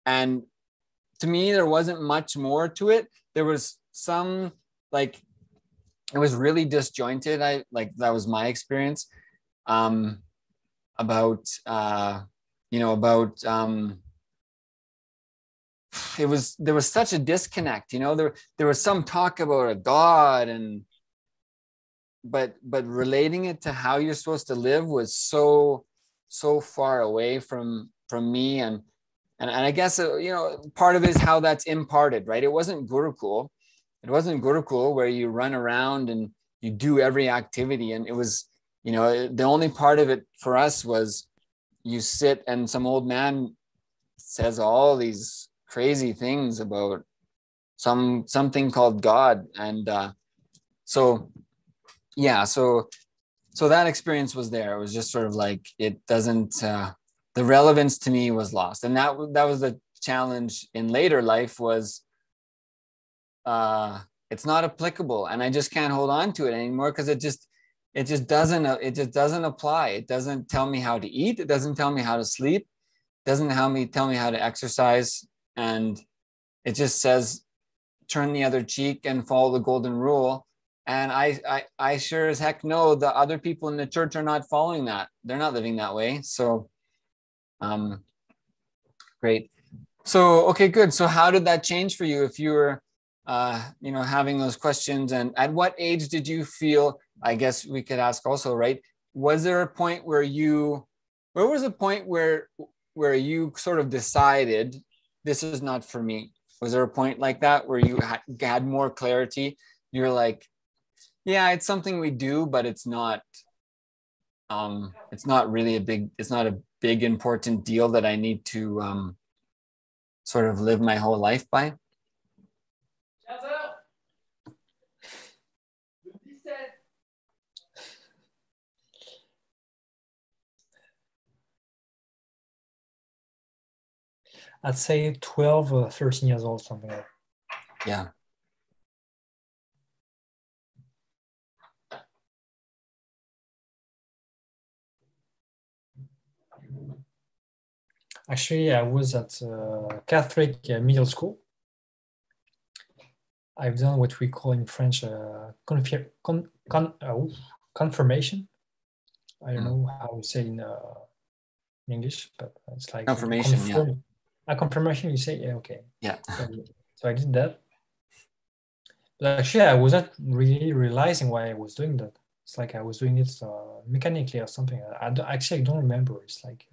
And to me, there wasn't much more to it. There was some, like, it was really disjointed. That was my experience. About there was such a disconnect, there was some talk about a God, but relating it to how you're supposed to live was so far away from me. And I guess, part of it is how that's imparted, right? It wasn't Gurukul where you run around and you do every activity. And it was, the only part of it for us was you sit and some old man says all these crazy things about something called God. And so that experience was there. It was just sort of like, it doesn't, the relevance to me was lost. And that was the challenge in later life, was it's not applicable, and I just can't hold on to it anymore, because it just doesn't apply. It doesn't tell me how to eat. It doesn't tell me how to sleep. It doesn't tell me how to exercise. And it just says, turn the other cheek and follow the golden rule. And I sure as heck know the other people in the church are not following that. They're not living that way. So, great. So, okay, good. So how did that change for you if you were, having those questions? And at what age did you feel, I guess we could ask also, right? Was there a point where you sort of decided this is not for me? Was there a point like that where you had more clarity? You're like, Yeah, it's something we do, but it's not really it's not a big important deal that I need to sort of live my whole life by. I'd say 12 or 13 years old, something like that. Yeah. Actually, I was at Catholic middle school. I've done what we call in French confirmation. I don't know how to say in English, but it's like Confirmation. Yeah. A confirmation, you say, yeah, okay. Yeah. So I did that. But actually, I wasn't really realizing why I was doing that. It's like I was doing it mechanically or something. I don't remember. It's like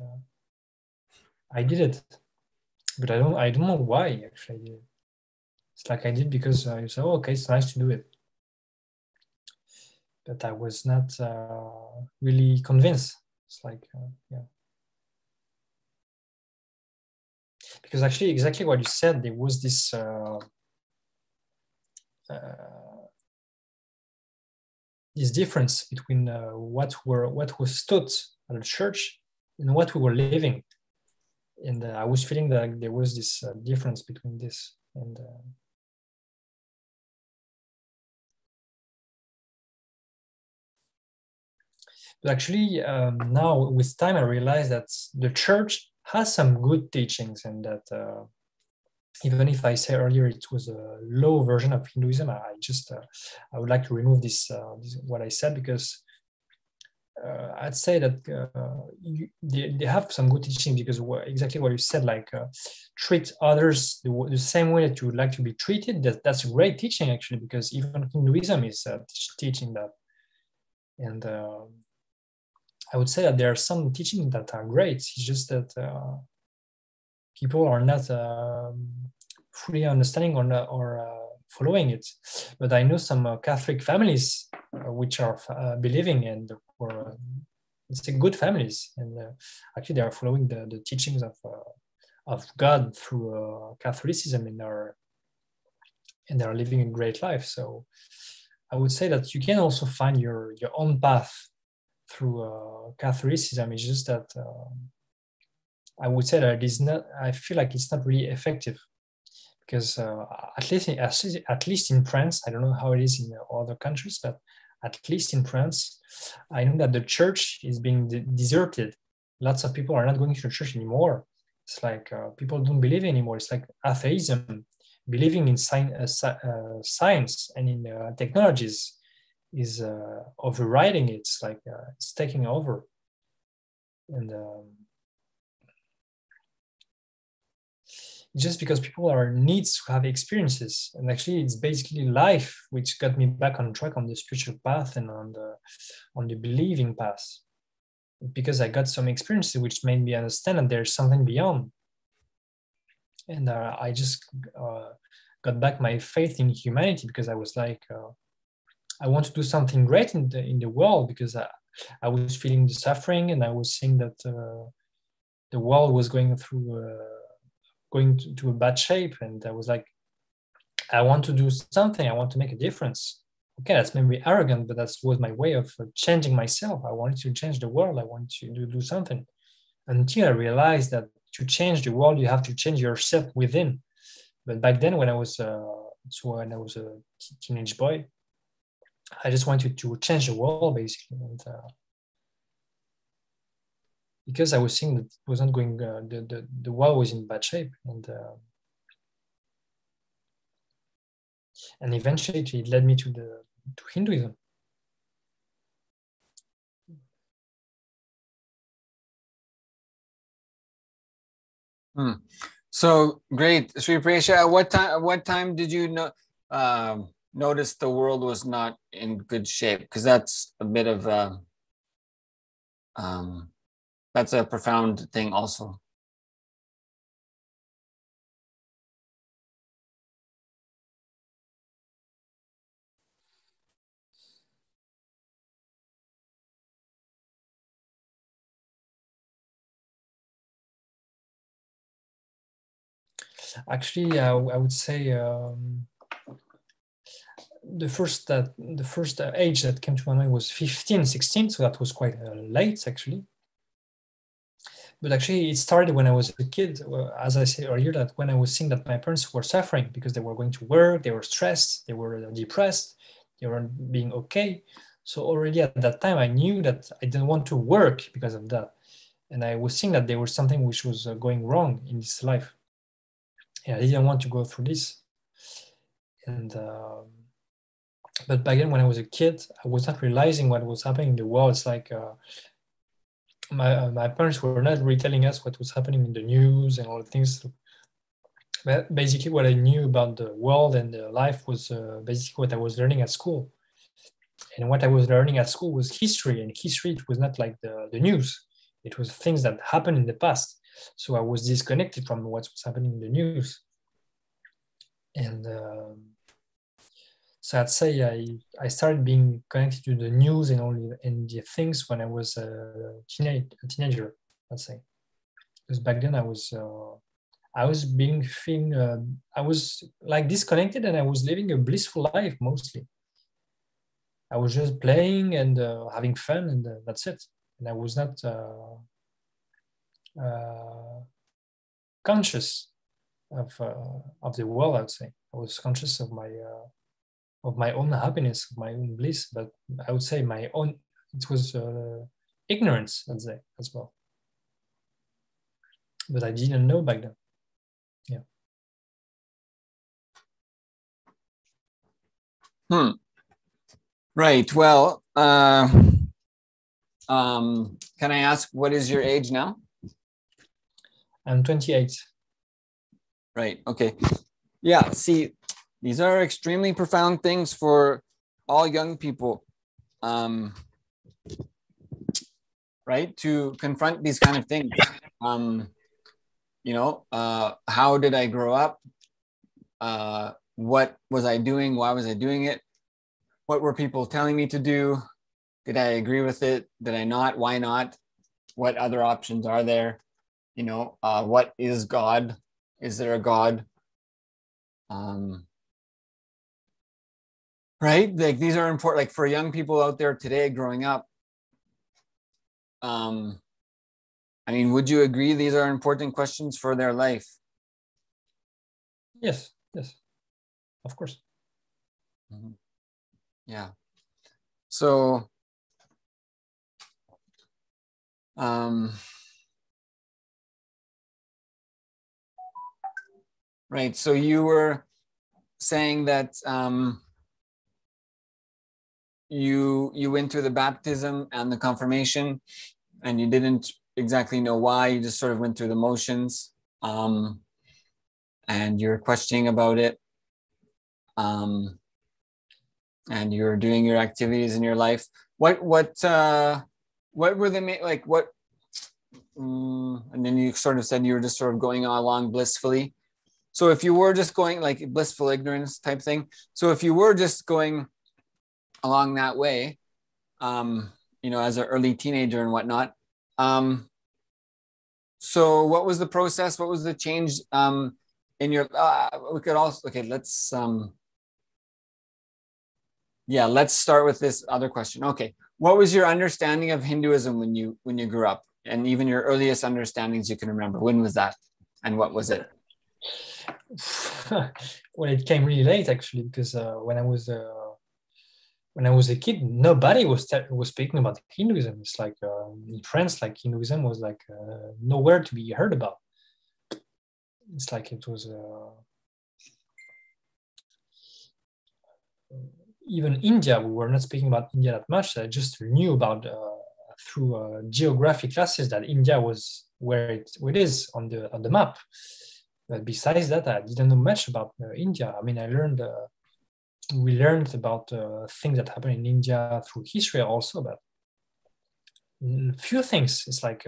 I did it, but I don't know why actually I did it. It's like I did because you said, oh, okay, it's nice to do it. But I was not really convinced. It's like, yeah. Because actually, exactly what you said, there was this this difference between what was taught at the church and what we were living. And I was feeling that there was this difference between this. And but actually, now with time, I realized that the church has some good teachings, and that even if I say earlier it was a low version of Hinduism, I would like to remove this what I said, because I'd say that they have some good teaching, because exactly what you said, like treat others the same way that you would like to be treated. That's a great teaching actually, because even Hinduism is teaching that. And I would say that there are some teachings that are great. It's just that people are not fully understanding or following it. But I know some Catholic families which are believing and or it's good families, and actually they are following the teachings of God through Catholicism, and they are living a great life. So I would say that you can also find your own path through Catholicism. It's just that I would say that it is not. I feel like it's not really effective, because at least in France, I don't know how it is in other countries, but at least in France, I know that the church is being deserted. Lots of people are not going to the church anymore. It's like people don't believe anymore. It's like atheism. Believing in science and in technologies is overriding it. It's like it's taking over. And just because people are needs to have experiences, and actually it's basically life which got me back on track on the spiritual path and on the believing path, because I got some experiences which made me understand that there's something beyond. And I just got back my faith in humanity, because I was like I want to do something great in the world, because I was feeling the suffering, and I was seeing that the world was going through going to a bad shape, and I was like, I want to do something. I want to make a difference. Okay, that's maybe arrogant, but that was my way of changing myself. I wanted to change the world. I wanted to do something. Until I realized that to change the world, you have to change yourself within. But back then, when I was a teenage boy, I just wanted to change the world basically, and because I was seeing that it wasn't going, the world was in bad shape, and eventually it led me to Hinduism. So great, Sri Priyesha. At what time did you notice the world was not in good shape? Because that's a bit of that's a profound thing, also. Actually, I would say the first age that came to my mind was 15, 16, so that was quite late actually. But actually, it started when I was a kid, as I said earlier, that when I was seeing that my parents were suffering because they were going to work, they were stressed, they were depressed, they weren't being okay. So already at that time, I knew that I didn't want to work because of that. And I was seeing that there was something which was going wrong in this life. And I didn't want to go through this. And but back then, when I was a kid, I was not realizing what was happening in the world. It's like my parents were not really telling us what was happening in the news and all the things. But basically, what I knew about the world and the life was basically what I was learning at school. And what I was learning at school was history, and history, it was not like the news. It was things that happened in the past. So I was disconnected from what was happening in the news. And so I'd say I started being connected to the news and all the things when I was a teenager, I'd say. Because back then I was I was like disconnected, and I was living a blissful life mostly. I was just playing and having fun, and that's it. And I was not conscious of the world, I would say. I was conscious of my own happiness, of my own bliss, but I would say it was ignorance, I'd say, as well. But I didn't know back then. Yeah. Right. Well, can I ask, what is your age now? I'm 28. Right. Okay. Yeah. See, these are extremely profound things for all young people, right? To confront these kind of things. How did I grow up? What was I doing? Why was I doing it? What were people telling me to do? Did I agree with it? Did I not? Why not? What other options are there? What is God? Is there a God? Right? Like, these are important, like, for young people out there today growing up. I mean, would you agree these are important questions for their life? Yes, of course. Mm-hmm. Yeah. So, right. So you were saying that you went through the baptism and the confirmation, and you didn't exactly know why. You just sort of went through the motions, and you're questioning about it, and you're doing your activities in your life. What were the like what? And then you sort of said you were just sort of going along blissfully. So if you were just going like blissful ignorance type thing, so if you were just going along that way, as an early teenager and whatnot, so what was the process? What was the change in your? We could also let's start with this other question. Okay, what was your understanding of Hinduism when you grew up, and even your earliest understandings you can remember? When was that, and what was it? Well, it came really late actually, because when I was a kid, nobody was speaking about Hinduism. It's like in France, like Hinduism was like nowhere to be heard about. It's like it was even India. We were not speaking about India that much. I just knew about through geography classes that India was where it is on the map. But besides that, I didn't know much about India. I mean, we learned about things that happen in India through history also, but a few things. It's like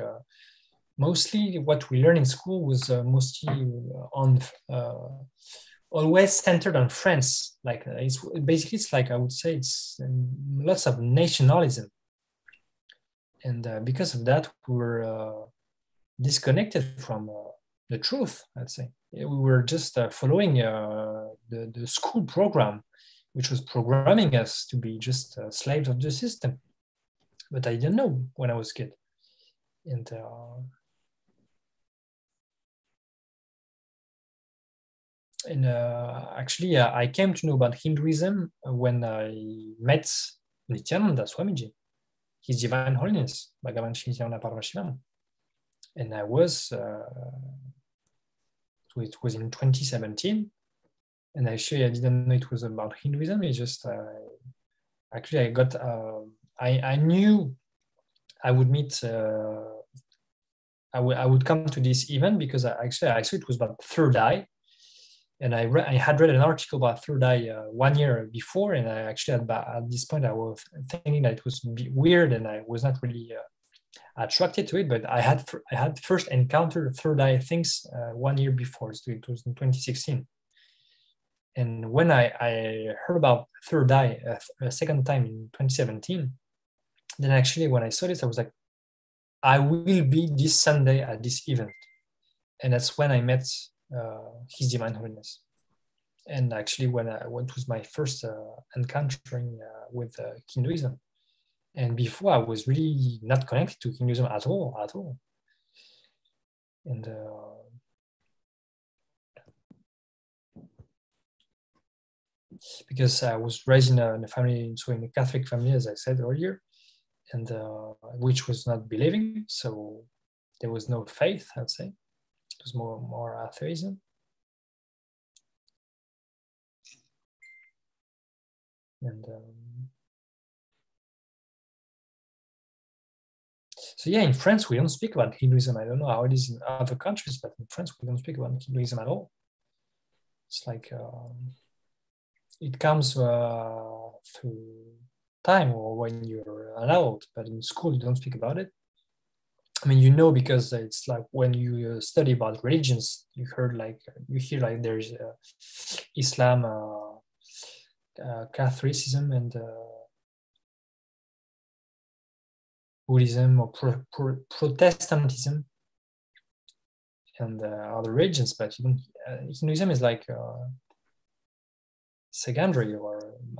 mostly what we learned in school was mostly on always centered on France. Like it's like, I would say it's lots of nationalism, and because of that, we were disconnected from the truth, I'd say. we were just following the school program, which was programming us to be just slaves of the system. But I didn't know when I was a kid. And actually, I came to know about Hinduism when I met Nithyananda Swamiji, His Divine Holiness, Bhagavan Nithyananda Paramashivam. And I was, it was in 2017. And actually, I didn't know it was about Hinduism. It's just, actually, I got, I knew I would meet, I would come to this event because I saw it was about third eye. And I had read an article about third eye 1 year before, and I actually at this point I was thinking that it was weird, and I was not really attracted to it. But I had first encountered third eye things 1 year before, so it was in 2016. And when I heard about third eye a second time in 2017, then actually when I saw this, I was like, I will be this Sunday at this event, and that's when I met His Divine Holiness. And actually, when it was my first encountering with Hinduism, and before I was really not connected to Hinduism at all. And because I was raised in a family, so in a Catholic family, as I said earlier, and which was not believing, so there was no faith, I'd say. It was more atheism. And so yeah, in France, we don't speak about Hinduism. I don't know how it is in other countries, but in France, we don't speak about Hinduism at all. It's like it comes through time or when you're allowed, but in school, you don't speak about it. I mean, you know, because it's like when you study about religions, you hear like there's Islam, Catholicism, and Buddhism or Protestantism, and other religions, but you don't, Hinduism is like secondary or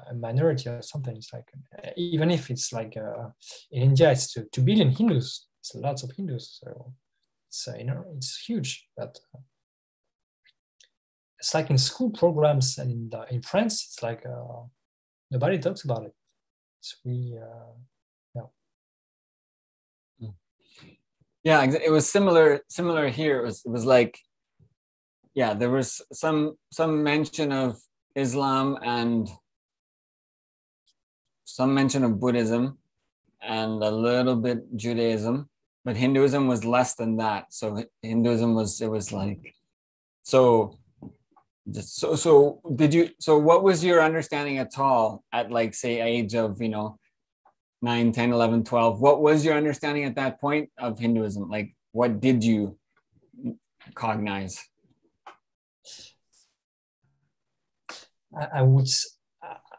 a minority or something. It's like even if it's like in India, it's 2 billion Hindus. It's lots of Hindus, so it's it's huge. But it's like in school programs, and in France, it's like nobody talks about it. It's really Yeah, it was similar here. It was like, yeah, there was some mention of Islam and some mention of Buddhism and a little bit Judaism, but Hinduism was less than that. So Hinduism was like, so what was your understanding at all at, like, say, age of 9, 10, 11, 12? What was your understanding at that point of Hinduism? Like, what did you cognize?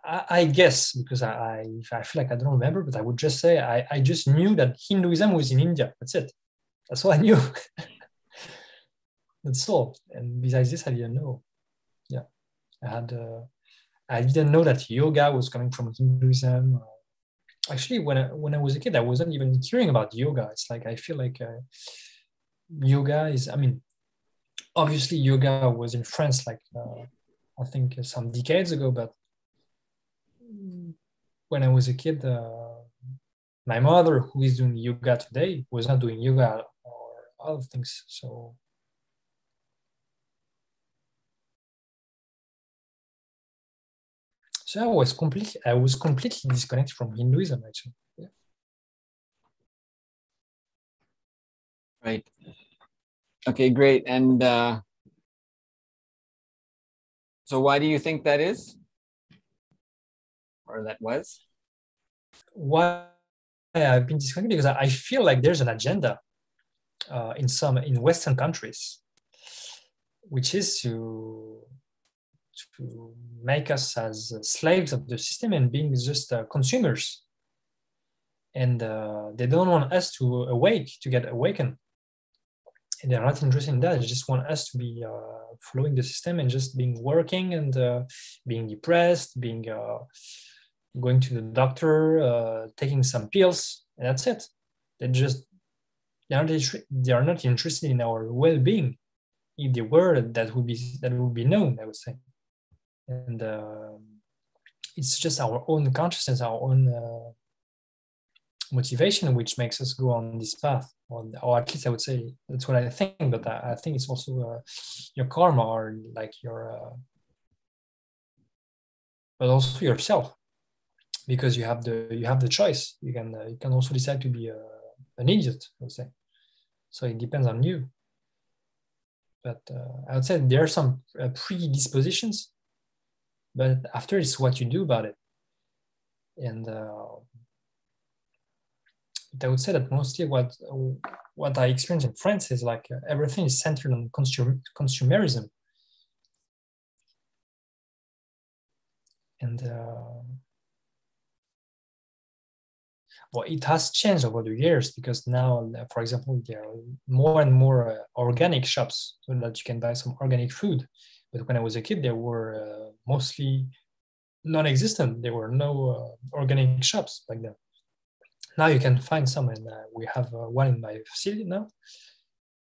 I guess, because I feel like I don't remember, but I would just say I just knew that Hinduism was in India. That's it. That's all I knew. That's all. And besides this, I didn't know. Yeah, I didn't know that yoga was coming from Hinduism. Actually, when I was a kid, I wasn't even hearing about yoga. It's like I feel like yoga is. I mean, obviously, yoga was in France, like I think some decades ago. But when I was a kid, my mother, who is doing yoga today, was not doing yoga or other things. So. So I was completely disconnected from Hinduism, actually. Yeah. Right. Okay, great. And so why do you think that is? Or that was? Why I've been disconnected? Because I feel like there's an agenda in Western countries, which is to make us as slaves of the system and being just consumers. And they don't want us to get awakened. they're not interested in that. They just want us to be following the system and just being working and being depressed, being going to the doctor, taking some pills, and that's it. They are not interested in our well-being. If they were, that would be known, I would say. And it's just our own consciousness, our own motivation, which makes us go on this path, or at least I would say that's what I think. But I think it's also your karma, or like your, but also yourself, because you have the choice. You can also decide to be an idiot, I would say. So it depends on you. But I would say there are some predispositions, but after it's what you do about it. And I would say that mostly what I experience in France is like everything is centered on consumerism. And well, it has changed over the years, because now, for example, there are more and more organic shops so that you can buy some organic food. But when I was a kid, there were mostly non-existent. There were no organic shops back then. Now you can find some, and we have one in my facility now.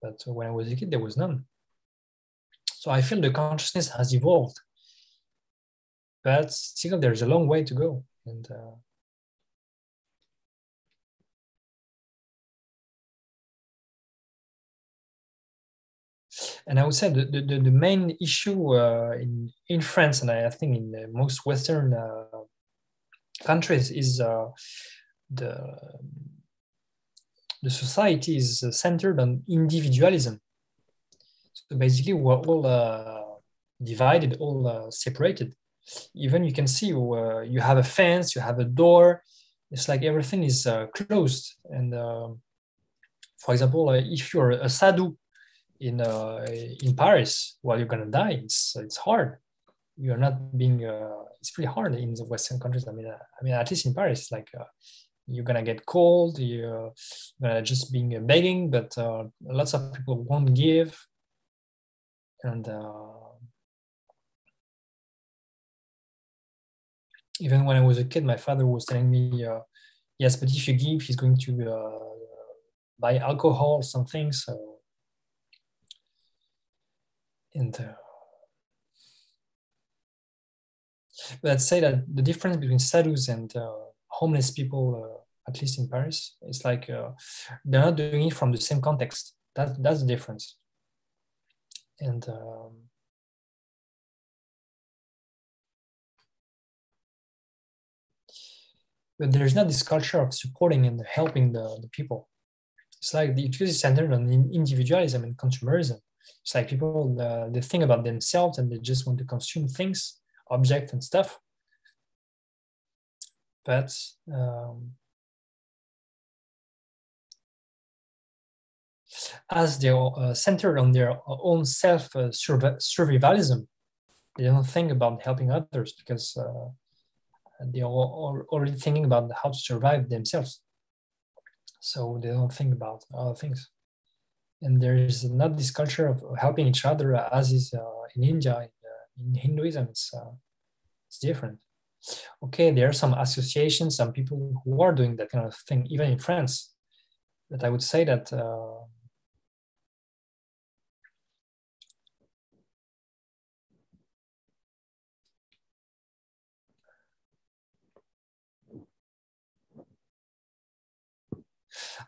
But when I was a kid, there was none. So I feel the consciousness has evolved, but still there's a long way to go. And I would say the main issue in France, and I think in most Western countries, is the society is centered on individualism. So basically, we're all divided, all separated. Even you can see you have a fence, you have a door. It's like everything is closed. And for example, if you're a sadhu in Paris, well, you're gonna die. It's hard. You're not being. It's pretty hard in the Western countries. I mean, at least in Paris, like you're gonna get cold. You're just being begging, but lots of people won't give. And even when I was a kid, my father was telling me, yes, but if you give, he's going to buy alcohol or something. So, and let's say that the difference between sadhus and homeless people, at least in Paris, it's like they're not doing it from the same context. That's the difference. And but there's not this culture of supporting and helping the people. It's like because it's centered on individualism and consumerism. It's like people they think about themselves and they just want to consume things, objects and stuff. But as they're centered on their own self-survivalism, they don't think about helping others because they are already thinking about how to survive themselves. So they don't think about other things. And there is not this culture of helping each other as is in India. In Hinduism, it's different. Okay, there are some associations, some people who are doing that kind of thing, even in France. But I would say that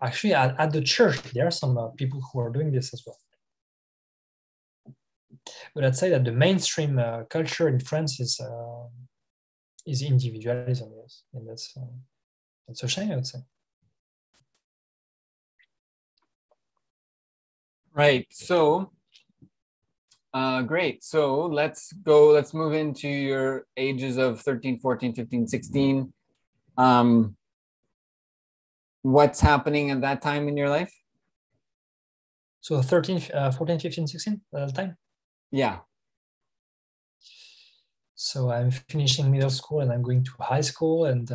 actually at the church, there are some people who are doing this as well. But I'd say that the mainstream culture in France is individualism, yes, and that's a shame, I would say. Right. So, great. So let's move into your ages of 13, 14, 15, 16. What's happening at that time in your life? So 13, 14, 15, 16 at that time? Yeah. So I'm finishing middle school and I'm going to high school, and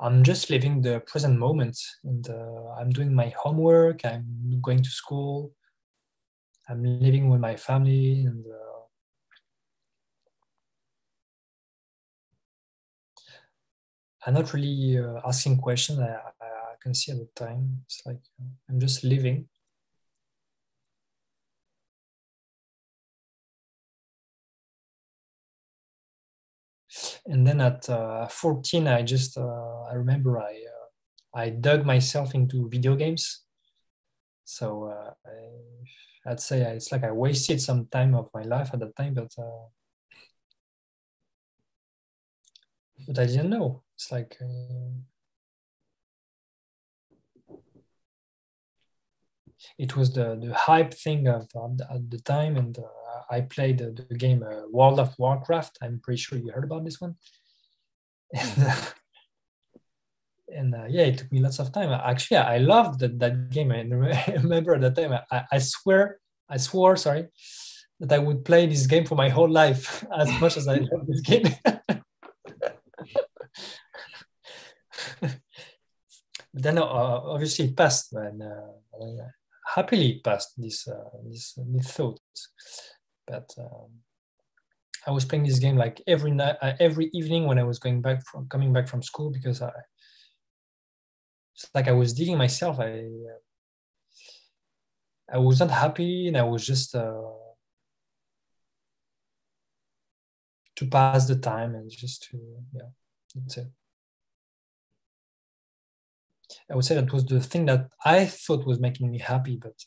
I'm just living the present moment, and I'm doing my homework. I'm going to school. I'm living with my family, and I'm not really asking questions. I can see at the time. It's like I'm just living. And then at 14, I remember I dug myself into video games. So I'd say it's like I wasted some time of my life at that time, but I didn't know. It's like it was the hype thing at the time, and I played the game World of Warcraft. I'm pretty sure you heard about this one. And yeah, it took me lots of time. Actually, I loved that game. I remember at that time, I swore, sorry, that I would play this game for my whole life as much as I love this game. But then obviously it passed, and happily it passed this thought. But I was playing this game like every night, every evening when I was coming back from school, because it's like I was digging myself. I was not happy, and I was just to pass the time and just to, yeah, that's it. I would say that was the thing that I thought was making me happy, but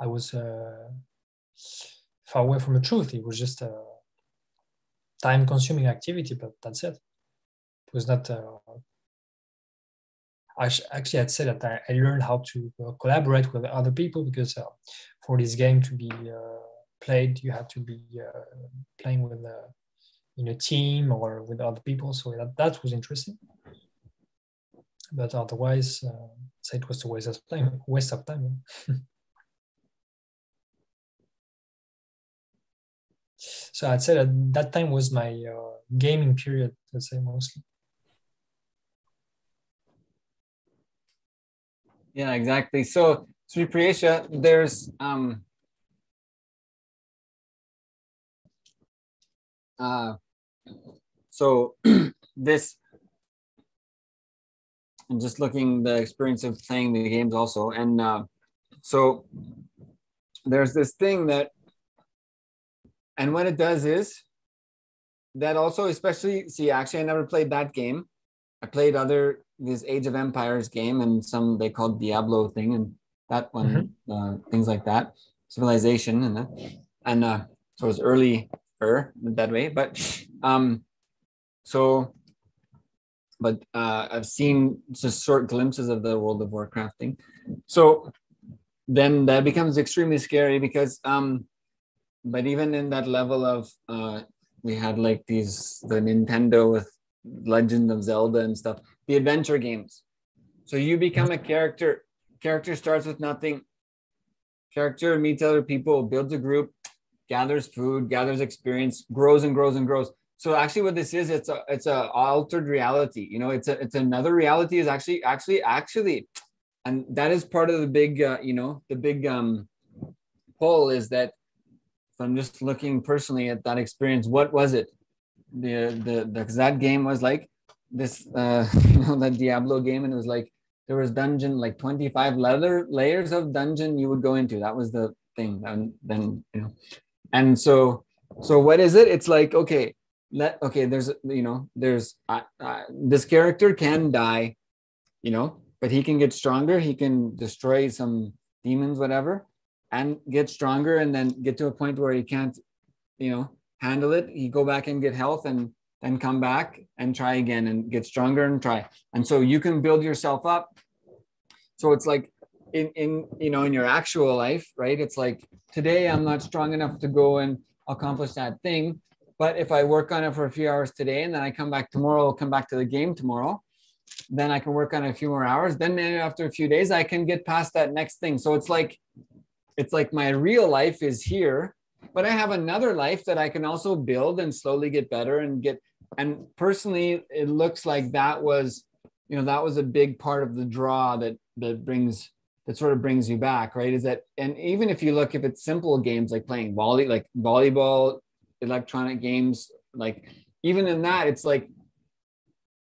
I was far away from the truth. It was just a time-consuming activity, but that's it. It was not. Actually, I'd say that I learned how to collaborate with other people, because for this game to be played, you have to be playing with in a team or with other people. So that was interesting. But otherwise, say it was a waste of time. So I'd say that time was my gaming period, let's say, mostly. Yeah, exactly. So Sri Priyesha, there's so this, I'm just looking the experience of playing the games also, and so there's this thing that, and what it does is that also, especially, see, actually I never played that game. I played this Age of Empires game, and some they called Diablo thing, and that one, things like that, Civilization, and so it was earlier that way. But I've seen just short glimpses of the World of Warcraft thing. So then that becomes extremely scary, because but even in that level of we had like the Nintendo with Legend of Zelda and stuff, the adventure games. So you become a character. Character starts with nothing. Character meets other people, builds a group, gathers food, gathers experience, grows and grows and grows. So actually, what this is, it's a altered reality. You know, it's another reality. Is actually, and that is part of the big pull, is that if I'm just looking personally at that experience, what was it? Because that game was like this, that Diablo game, and it was like there was dungeon, like 25 layers of dungeon you would go into. That was the thing. And then and so what is it? It's like, okay, there's this character can die, but he can get stronger. He can destroy some demons, whatever, and get stronger, and then get to a point where he can't, handle it. He go back and get health, and then come back and try again and get stronger and try. And so you can build yourself up. So it's like in your actual life, right? It's like, today I'm not strong enough to go and accomplish that thing. But if I work on it for a few hours today, and then I come back tomorrow, I'll come back to the game tomorrow, then I can work on it a few more hours. Then maybe after a few days, I can get past that next thing. So it's like my real life is here, but I have another life that I can also build and slowly get better and get and personally, it looks like that was, that was a big part of the draw that sort of brings you back, right? Is that, and even if it's simple games like playing volleyball, electronic games, like even in that, it's like,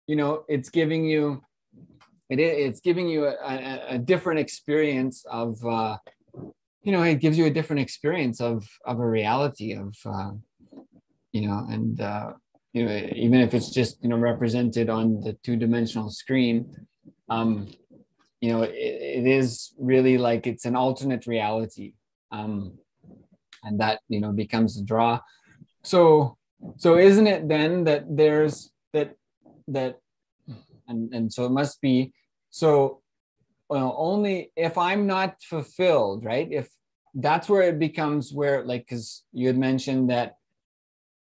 it's giving you a different experience of, it gives you a different experience of a reality of, and, even if it's just, represented on the two-dimensional screen, it is really like it's an alternate reality, and that, becomes the draw. So isn't it then that there's that and so it must be, so, well, only if I'm not fulfilled, right? If that's where it becomes, where, like, because you had mentioned that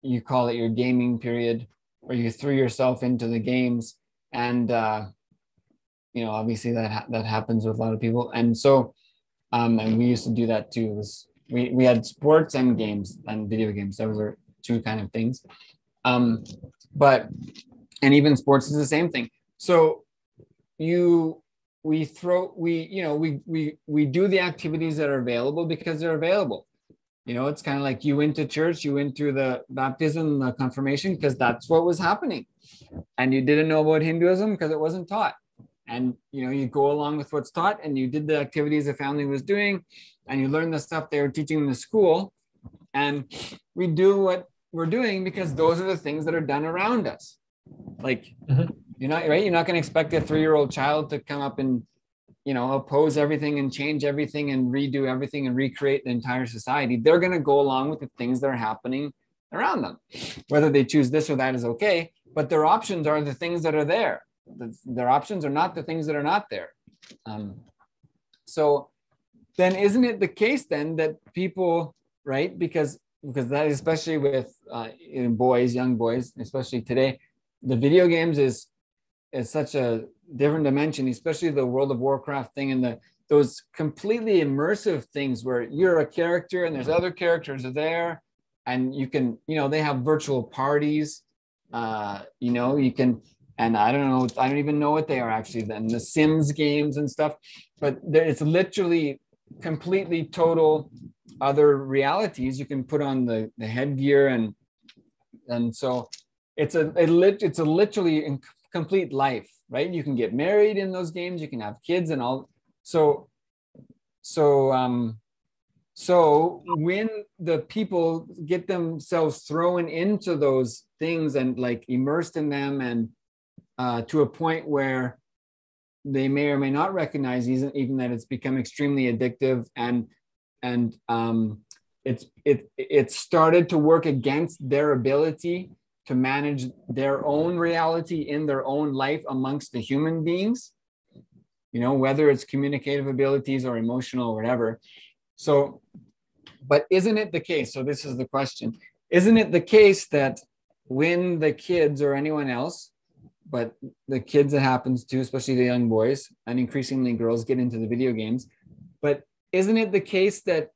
you call it your gaming period, or you threw yourself into the games, and obviously that happens with a lot of people, and so and we used to do that too. We had sports and games and video games. Those are two kind of things, but and even sports is the same thing. So we do the activities that are available because they're available. It's kind of like you went to church, you went through the baptism, the confirmation, because that's what was happening. And you didn't know about Hinduism because it wasn't taught. And, you go along with what's taught, and you did the activities the family was doing, and you learned the stuff they were teaching in the school. And we do what we're doing because those are the things that are done around us. Like, you're not going to expect a 3-year-old child to come up and, oppose everything and change everything and redo everything and recreate the entire society. They're going to go along with the things that are happening around them. Whether they choose this or that is okay, but their options are the things that are there. Their options are not the things that are not there. So then isn't it the case then that people, right, because that, especially with young boys, especially today, the video games is such a different dimension, especially the World of Warcraft thing, and those completely immersive things where you're a character and there's other characters are there, and you can, they have virtual parties, you can, and I don't even know what they are actually, then the Sims games and stuff, but it's literally completely total other realities. You can put on the headgear, and so it's a literally complete life, right? You can get married in those games, you can have kids and all. So when the people get themselves thrown into those things and like immersed in them, and to a point where they may or may not recognize even that it's become extremely addictive, and it's started to work against their ability to manage their own reality in their own life amongst the human beings, whether it's communicative abilities or emotional or whatever. So, but isn't it the case? So this is the question. Isn't it the case that when the kids or anyone else, but the kids it happens to, especially the young boys and increasingly girls, get into the video games, but isn't it the case that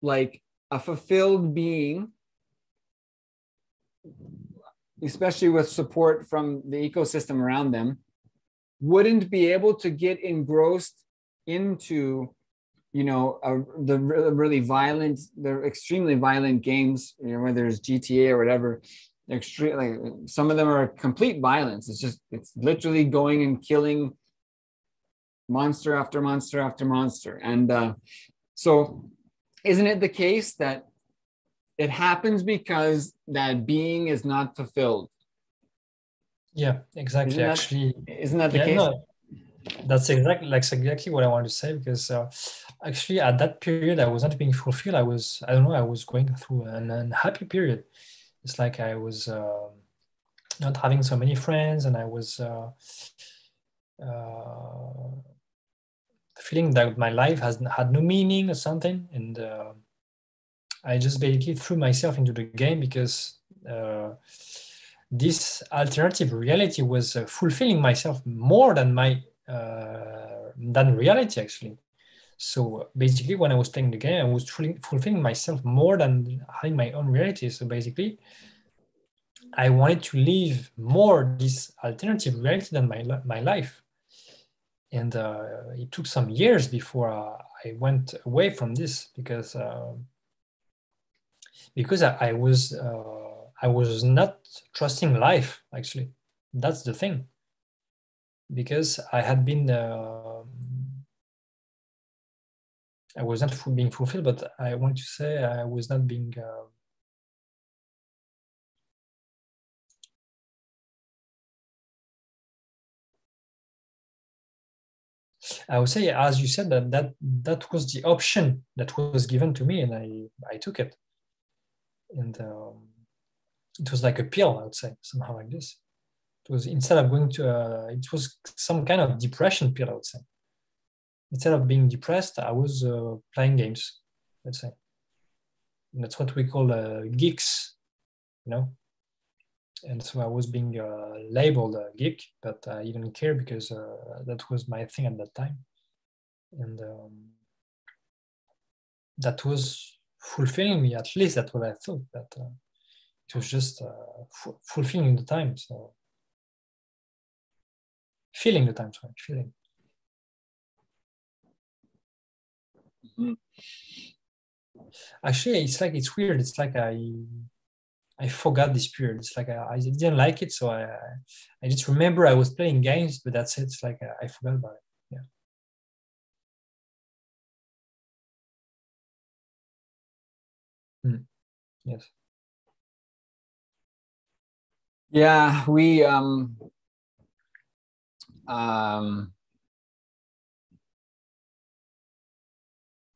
like a fulfilled being, especially with support from the ecosystem around them, wouldn't be able to get engrossed into, the really violent, the extremely violent games, whether it's GTA or whatever. Extremely, some of them are complete violence. It's literally going and killing monster after monster after monster. And so isn't it the case that it happens because that being is not fulfilled? Yeah, exactly. Isn't that the case? No, that's exactly what I want to say, because actually at that period I was not being fulfilled. I was going through an unhappy period. It's like I was not having so many friends, and I was feeling that my life had no meaning or something, and I just basically threw myself into the game because this alternative reality was fulfilling myself more than than reality, actually. So basically, when I was playing the game, I was fulfilling myself more than having my own reality. So basically, I wanted to live more this alternative reality than my life. And it took some years before I went away from this, because I was not trusting life, actually. That's the thing. Because I had been, I was not being fulfilled, but I want to say I was not being, I would say, as you said, that was the option that was given to me, and I took it. And it was like a pill, I would say, somehow like this. It was, instead of going to, it was some kind of depression pill, I would say. Instead of being depressed, I was playing games, let's say. And that's what we call geeks, you know. And so I was being labeled a geek, but I didn't care, because that was my thing at that time. And that was fulfilling me, at least that's what I thought, that it was just fulfilling the time. So feeling the time, sorry, feeling. Mm-hmm. Actually, it's weird. It's like I forgot this period. It's like I didn't like it, so I just remember I was playing games, but that's it. It's like I forgot about it. Yeah. Yes. Yeah, we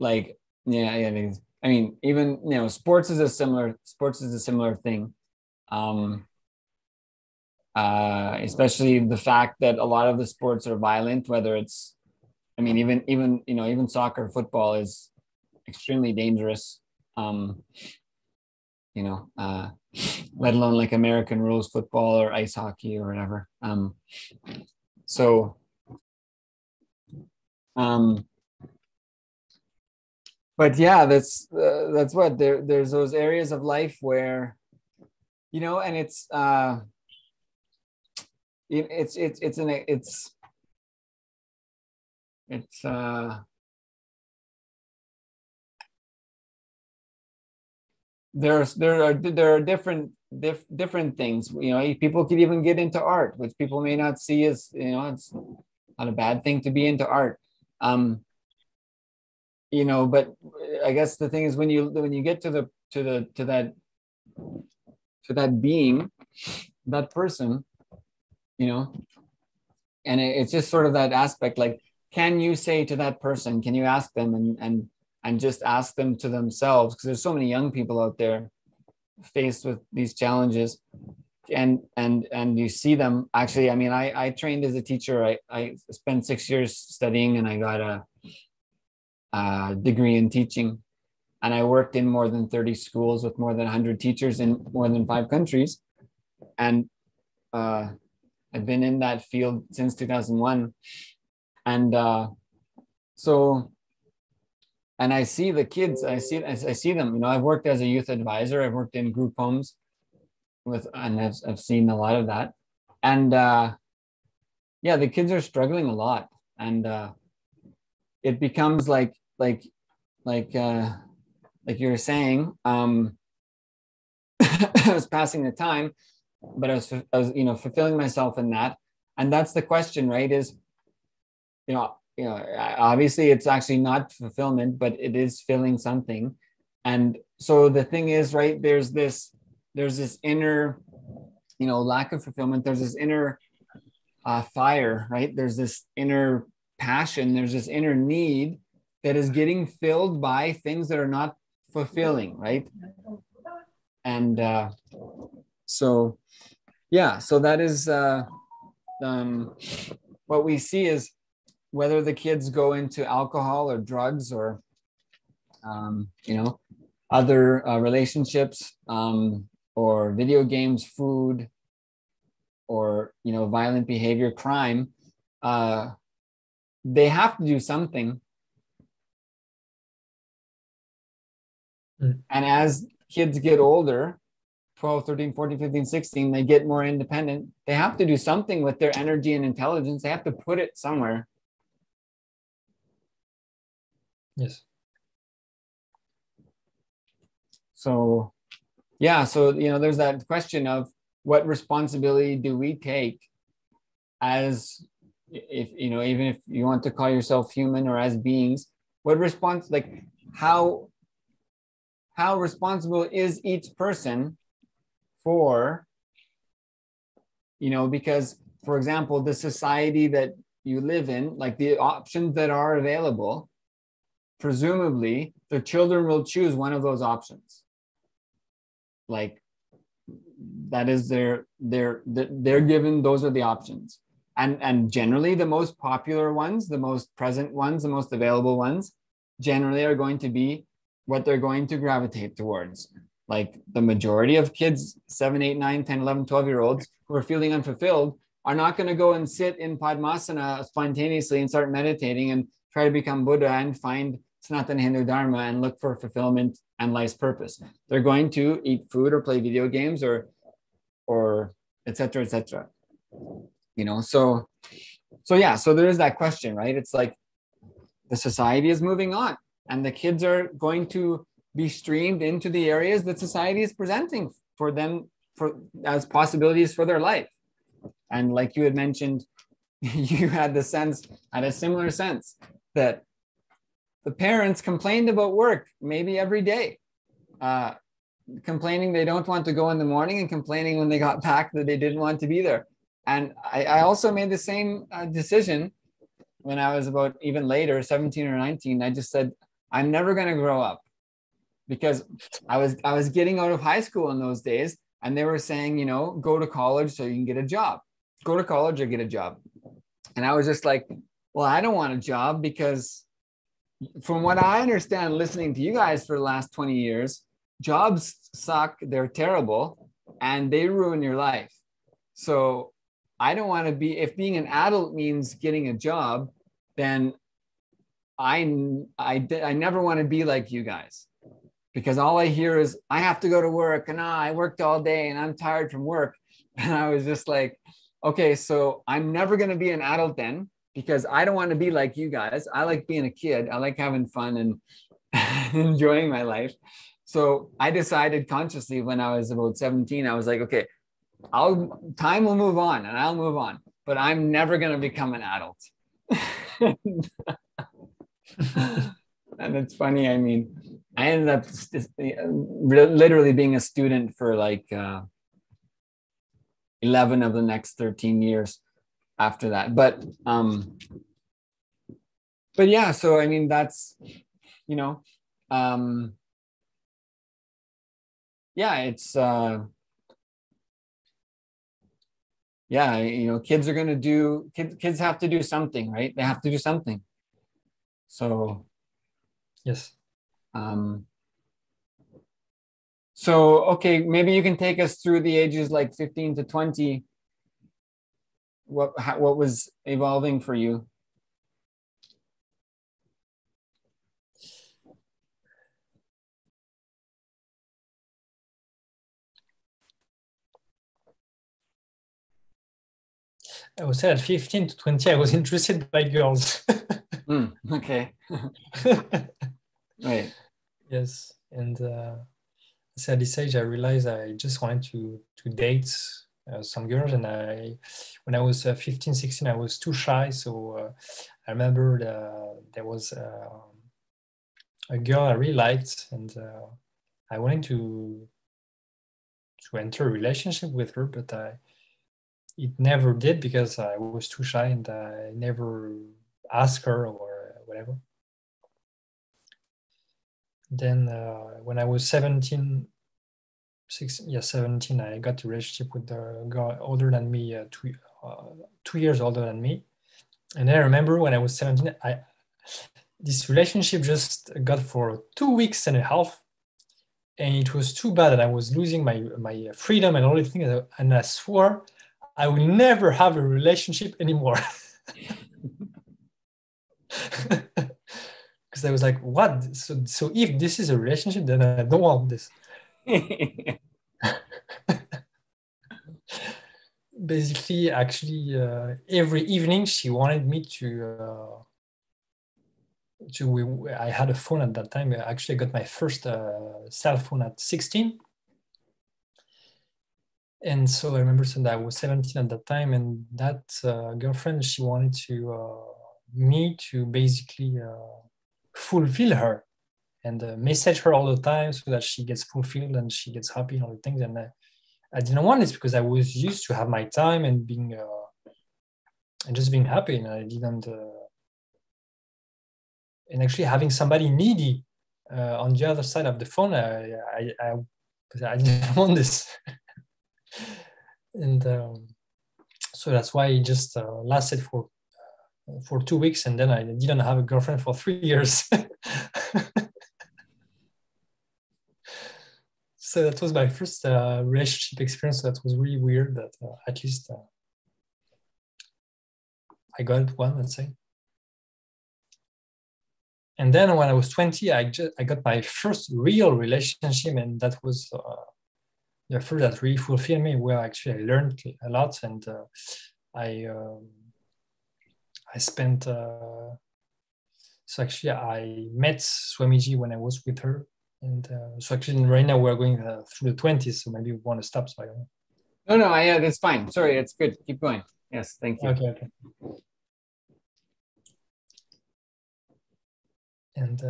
like yeah, I mean, even sports is a similar thing. Especially the fact that a lot of the sports are violent, whether it's, I mean, even soccer, football is extremely dangerous. Um, let alone like American rules football or ice hockey or whatever. So but yeah, that's what there's those areas of life where, and it's there are different things. People could even get into art, which people may not see as, it's not a bad thing to be into art. But I guess the thing is, when you get to that being, that person, and it's just sort of that aspect, like, can you say to that person, can you ask them and just ask them to themselves, because there's so many young people out there faced with these challenges, and you see them. Actually, I mean, I trained as a teacher. I spent 6 years studying, and I got a degree in teaching, and I worked in more than 30 schools with more than 100 teachers in more than 5 countries, and I've been in that field since 2001. And and I see the kids, I see them. I've worked as a youth advisor. I've worked in group homes and I've seen a lot of that. And yeah, the kids are struggling a lot, and it becomes like you were saying, I was passing the time, but I was fulfilling myself in that. And that's the question, right? Is, obviously it's actually not fulfillment, but it is filling something. And so the thing is, right, there's this inner, lack of fulfillment. There's this inner fire, right? There's this inner passion. There's this inner need that is getting filled by things that are not fulfilling, right? And so that is what we see is, whether the kids go into alcohol or drugs or other relationships, or video games, food, or violent behavior, crime, they have to do something. And as kids get older, 12, 13, 14, 15, 16, they get more independent. They have to do something with their energy and intelligence. They have to put it somewhere. Yes. So, yeah, so, there's that question of what responsibility do we take as, if, even if you want to call yourself human or as beings, how responsible is each person for, because, for example, the society that you live in, like the options that are available, presumably the children will choose one of those options. Like, that is they're given, those are the options. And generally the most popular ones, the most present ones, the most available ones, generally are going to be what they're going to gravitate towards. Like the majority of kids, 7, 8, 9, 10, 11, 12-year-olds who are feeling unfulfilled are not going to go and sit in Padmasana spontaneously and start meditating and try to become Buddha and find Sanatana Hindu Dharma and look for fulfillment and life's purpose. They're going to eat food or play video games or et cetera, et cetera. So there is that question, right? It's like the society is moving on and the kids are going to be streamed into the areas that society is presenting for them as possibilities for their life. And like you had mentioned, you had a similar sense that the parents complained about work maybe every day, complaining they don't want to go in the morning and complaining when they got back that they didn't want to be there. And I also made the same decision when I was about even later, 17 or 19. I just said, I'm never going to grow up, because I was getting out of high school in those days and they were saying, go to college so you can get a job. Go to college or get a job. And I was just like, well, I don't want a job, because from what I understand, listening to you guys for the last 20 years, jobs suck, they're terrible, and they ruin your life. So I don't want to be, if being an adult means getting a job, then I never want to be like you guys, because all I hear is I have to go to work and I worked all day and I'm tired from work. And I was just like, okay, so I'm never going to be an adult then, because I don't want to be like you guys. I like being a kid. I like having fun and enjoying my life. So I decided consciously when I was about 17, I was like, okay, time will move on and I'll move on, but I'm never going to become an adult. And it's funny. I mean, I ended up literally being a student for like 11 of the next 13 years after that. But yeah, so I mean, that's, yeah, it's, kids are going to do, kids have to do something, right? They have to do something. So, yes. So, okay, maybe you can take us through the ages like 15 to 20. What was evolving for you? I would say at 15 to 20, I was interested by girls. Okay. Right. Yes. And so at this age, I realized I just wanted to date some girls. And when I was 15, 16, I was too shy. So I remember there was a girl I really liked, and I wanted to enter a relationship with her, but it never did because I was too shy and I never asked her or whatever. Then when I was 17, I got a relationship with a girl older than me, 2 years older than me. And I remember when I was 17, this relationship just got for 2 weeks and a half. And it was too bad that I was losing my freedom and all the things. And I swore I will never have a relationship anymore. Because I was like, what? So if this is a relationship, then I don't want this. basically, actually, every evening she wanted me to. I had a phone at that time. Actually, I got my first cell phone at 16. And so I remember that I was 17 at that time, and that girlfriend, she wanted me to basically fulfill her and message her all the time so that she gets fulfilled and she gets happy and all the things. And I didn't want this because I was used to have my time and being and just being happy, and I didn't. And actually having somebody needy on the other side of the phone, I didn't want this. And so that's why it just lasted for 2 weeks, and then I didn't have a girlfriend for 3 years. So that was my first relationship experience. That was really weird. That at least I got one, let's say. And then when I was 20, I got my first real relationship, and that was the first that really fulfilled me, where actually I learned a lot, and I spent. So actually, I met Swamiji when I was with her, and so actually right now we're going through the 20s, so maybe we want to stop. So I don't know. No, yeah, that's fine. Sorry, it's good. Keep going. Yes, thank you. Okay. And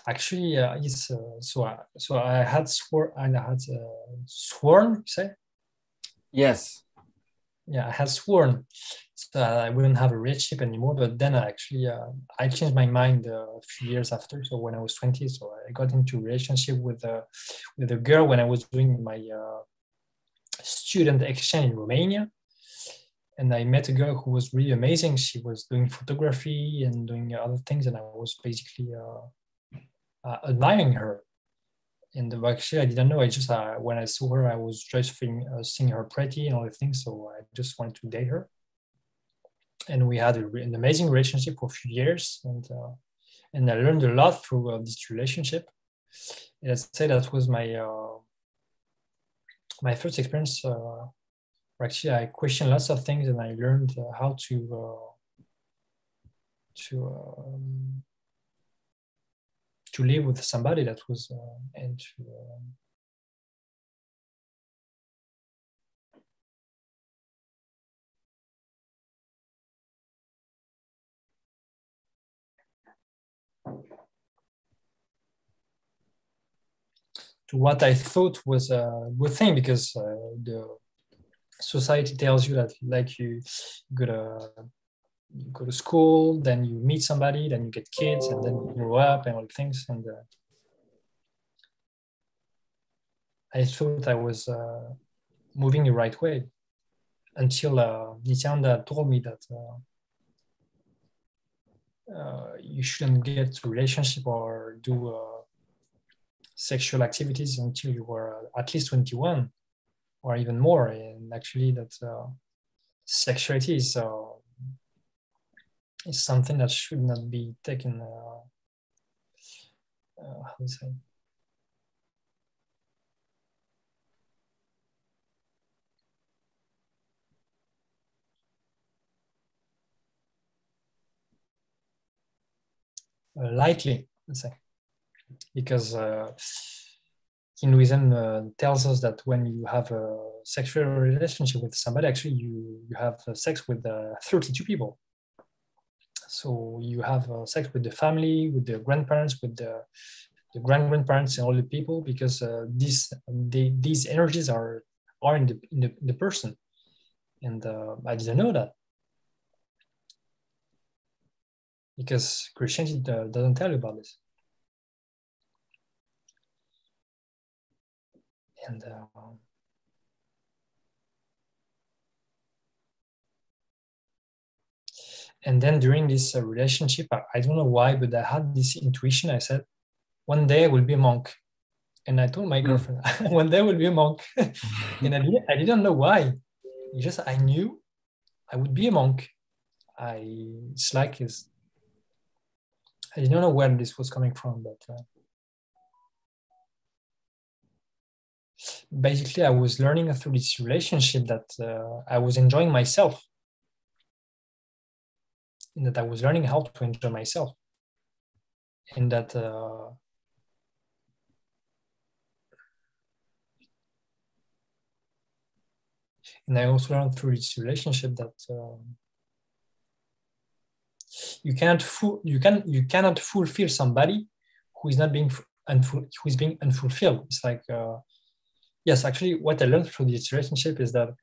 actually, it's so I had sworn. You say? Yes. Yeah, I had sworn that I wouldn't have a relationship anymore. But then I changed my mind a few years after. So when I was 20, so I got into a relationship with a girl when I was doing my student exchange in Romania. And I met a girl who was really amazing. She was doing photography and doing other things, and I was basically admiring her. And actually, I didn't know. I just when I saw her, I was just seeing her pretty and all the things. So I just wanted to date her. And we had an amazing relationship for a few years, and I learned a lot through this relationship. And I'd say that was my first experience. Actually, I questioned lots of things, and I learned how to live with somebody that was and to what I thought was a good thing, because the society tells you that, like, you go to school, then you meet somebody, then you get kids, and then you grow up and all the things. And I thought I was moving the right way until Nithyananda told me that you shouldn't get a relationship or do sexual activities until you were at least 21 or even more. And actually that sexuality is something that should not be taken, how do you say? Lightly, let's say, because Hinduism tells us that when you have a sexual relationship with somebody, actually you have sex with 32 people. So you have sex with the family, with the grandparents, with the grand-grandparents, and all the people, because these energies are in the person. And I didn't know that, because Christianity doesn't tell you about this. And then during this relationship, I don't know why, but I had this intuition. I said, one day I will be a monk. And I told my girlfriend, one day I will be a monk. And I didn't know why. I knew I would be a monk. It's like I didn't know where this was coming from, basically I was learning through this relationship that I was enjoying myself, and that I was learning how to enjoy myself, and that and I also learned through this relationship that you cannot fulfill somebody who is not being who is being unfulfilled. It's like yes, actually, what I learned through this relationship is that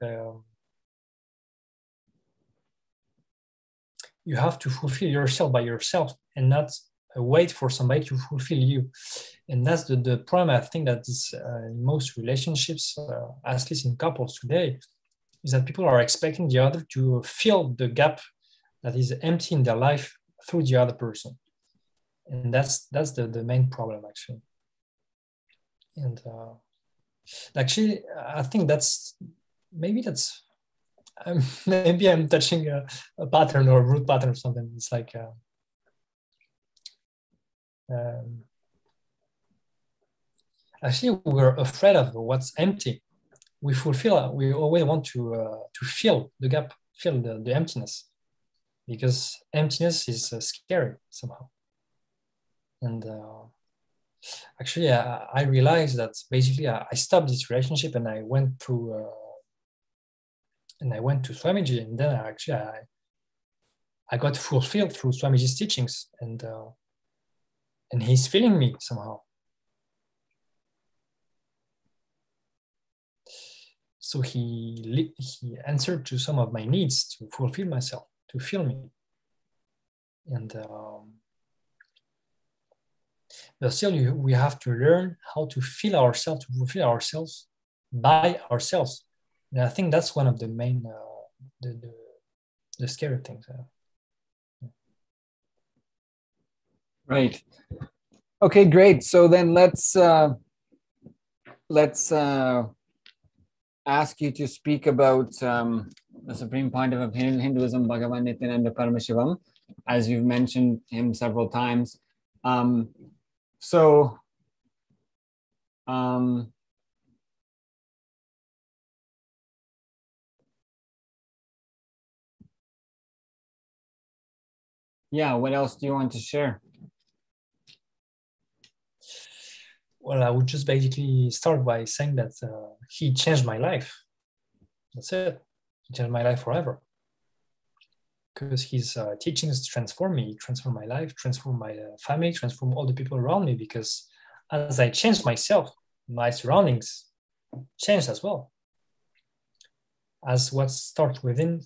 you have to fulfill yourself by yourself and not wait for somebody to fulfill you. And that's the problem, I think, that is in most relationships, at least in couples today, is that people are expecting the other to fill the gap that is empty in their life through the other person. And that's the main problem, actually. And actually, I think maybe I'm touching a pattern or a root pattern or something. It's like actually we're afraid of what's empty. We always want to fill the gap, fill the emptiness, because emptiness is scary somehow. And actually, I realized that basically I stopped this relationship and I went through. And I went to Swamiji, and then I got fulfilled through Swamiji's teachings, and he's filling me somehow. So he answered to some of my needs to fulfill myself, to fill me, and but still we have to learn how to fill ourselves, to fulfill ourselves by ourselves. And I think that's one of the main, the scary things. Right. Okay, great. So then let's ask you to speak about the Supreme Pontiff of Hinduism, Bhagavan Nithyananda Paramashivam, as you've mentioned him several times. Yeah, what else do you want to share? Well, I would just basically start by saying that he changed my life. That's it. He changed my life forever. Because his teachings transform me, transform my life, transform my family, transform all the people around me. Because as I changed myself, my surroundings changed as well. As what starts within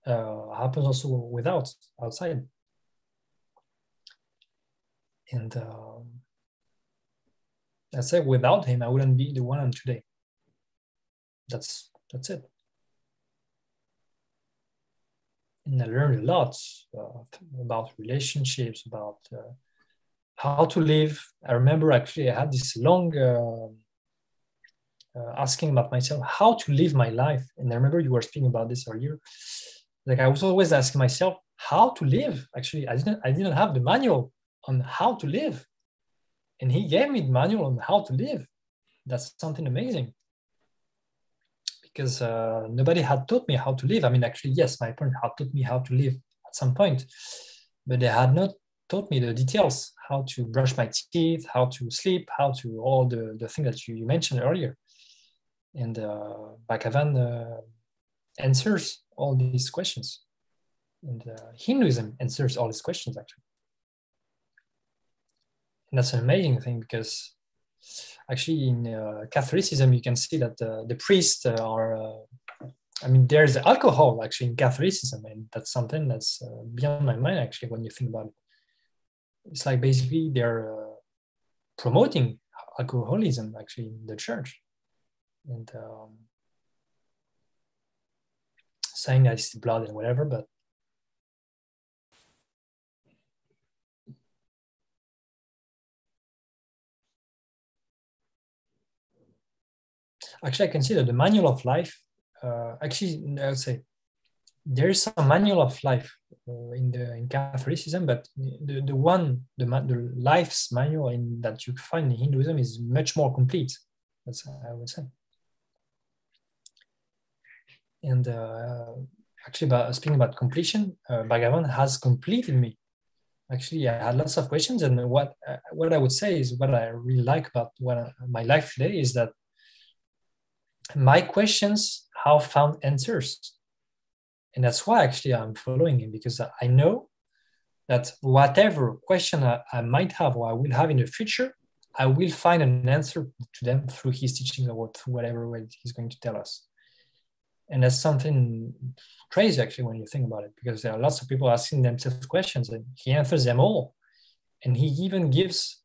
happens also outside. And I say without him, I wouldn't be the one I'm today. That's it. And I learned a lot about relationships, about how to live. I remember actually I had this long asking about myself, how to live my life. And I remember you were speaking about this earlier. Like I was always asking myself how to live. Actually, I didn't have the manual on how to live. And he gave me the manual on how to live. That's something amazing. Because nobody had taught me how to live. I mean, actually, yes, my parents had taught me how to live at some point, but they had not taught me the details, how to brush my teeth, how to sleep, how to all the things that you mentioned earlier. And Bhagavan answers all these questions. And Hinduism answers all these questions, actually. And that's an amazing thing, because actually in Catholicism, you can see that the priests are, I mean, there's alcohol actually in Catholicism, and that's something that's beyond my mind, actually, when you think about it. It's like basically they're promoting alcoholism, actually, in the church. And saying that it's the blood and whatever, but actually, I can see that the manual of life, actually, I would say there is some manual of life in Catholicism, but the life's manual that you find in Hinduism is much more complete. That's I would say. And actually, speaking about completion, Bhagavan has completed me. Actually, I had lots of questions, and what I would say is what I really like about my life today is that my questions have found answers, and that's why actually I'm following him, because I know that whatever question I might have or I will have in the future, I will find an answer to them through his teaching or through whatever way he's going to tell us. And that's something crazy, actually, when you think about it, because there are lots of people asking themselves questions and he answers them all. And he even gives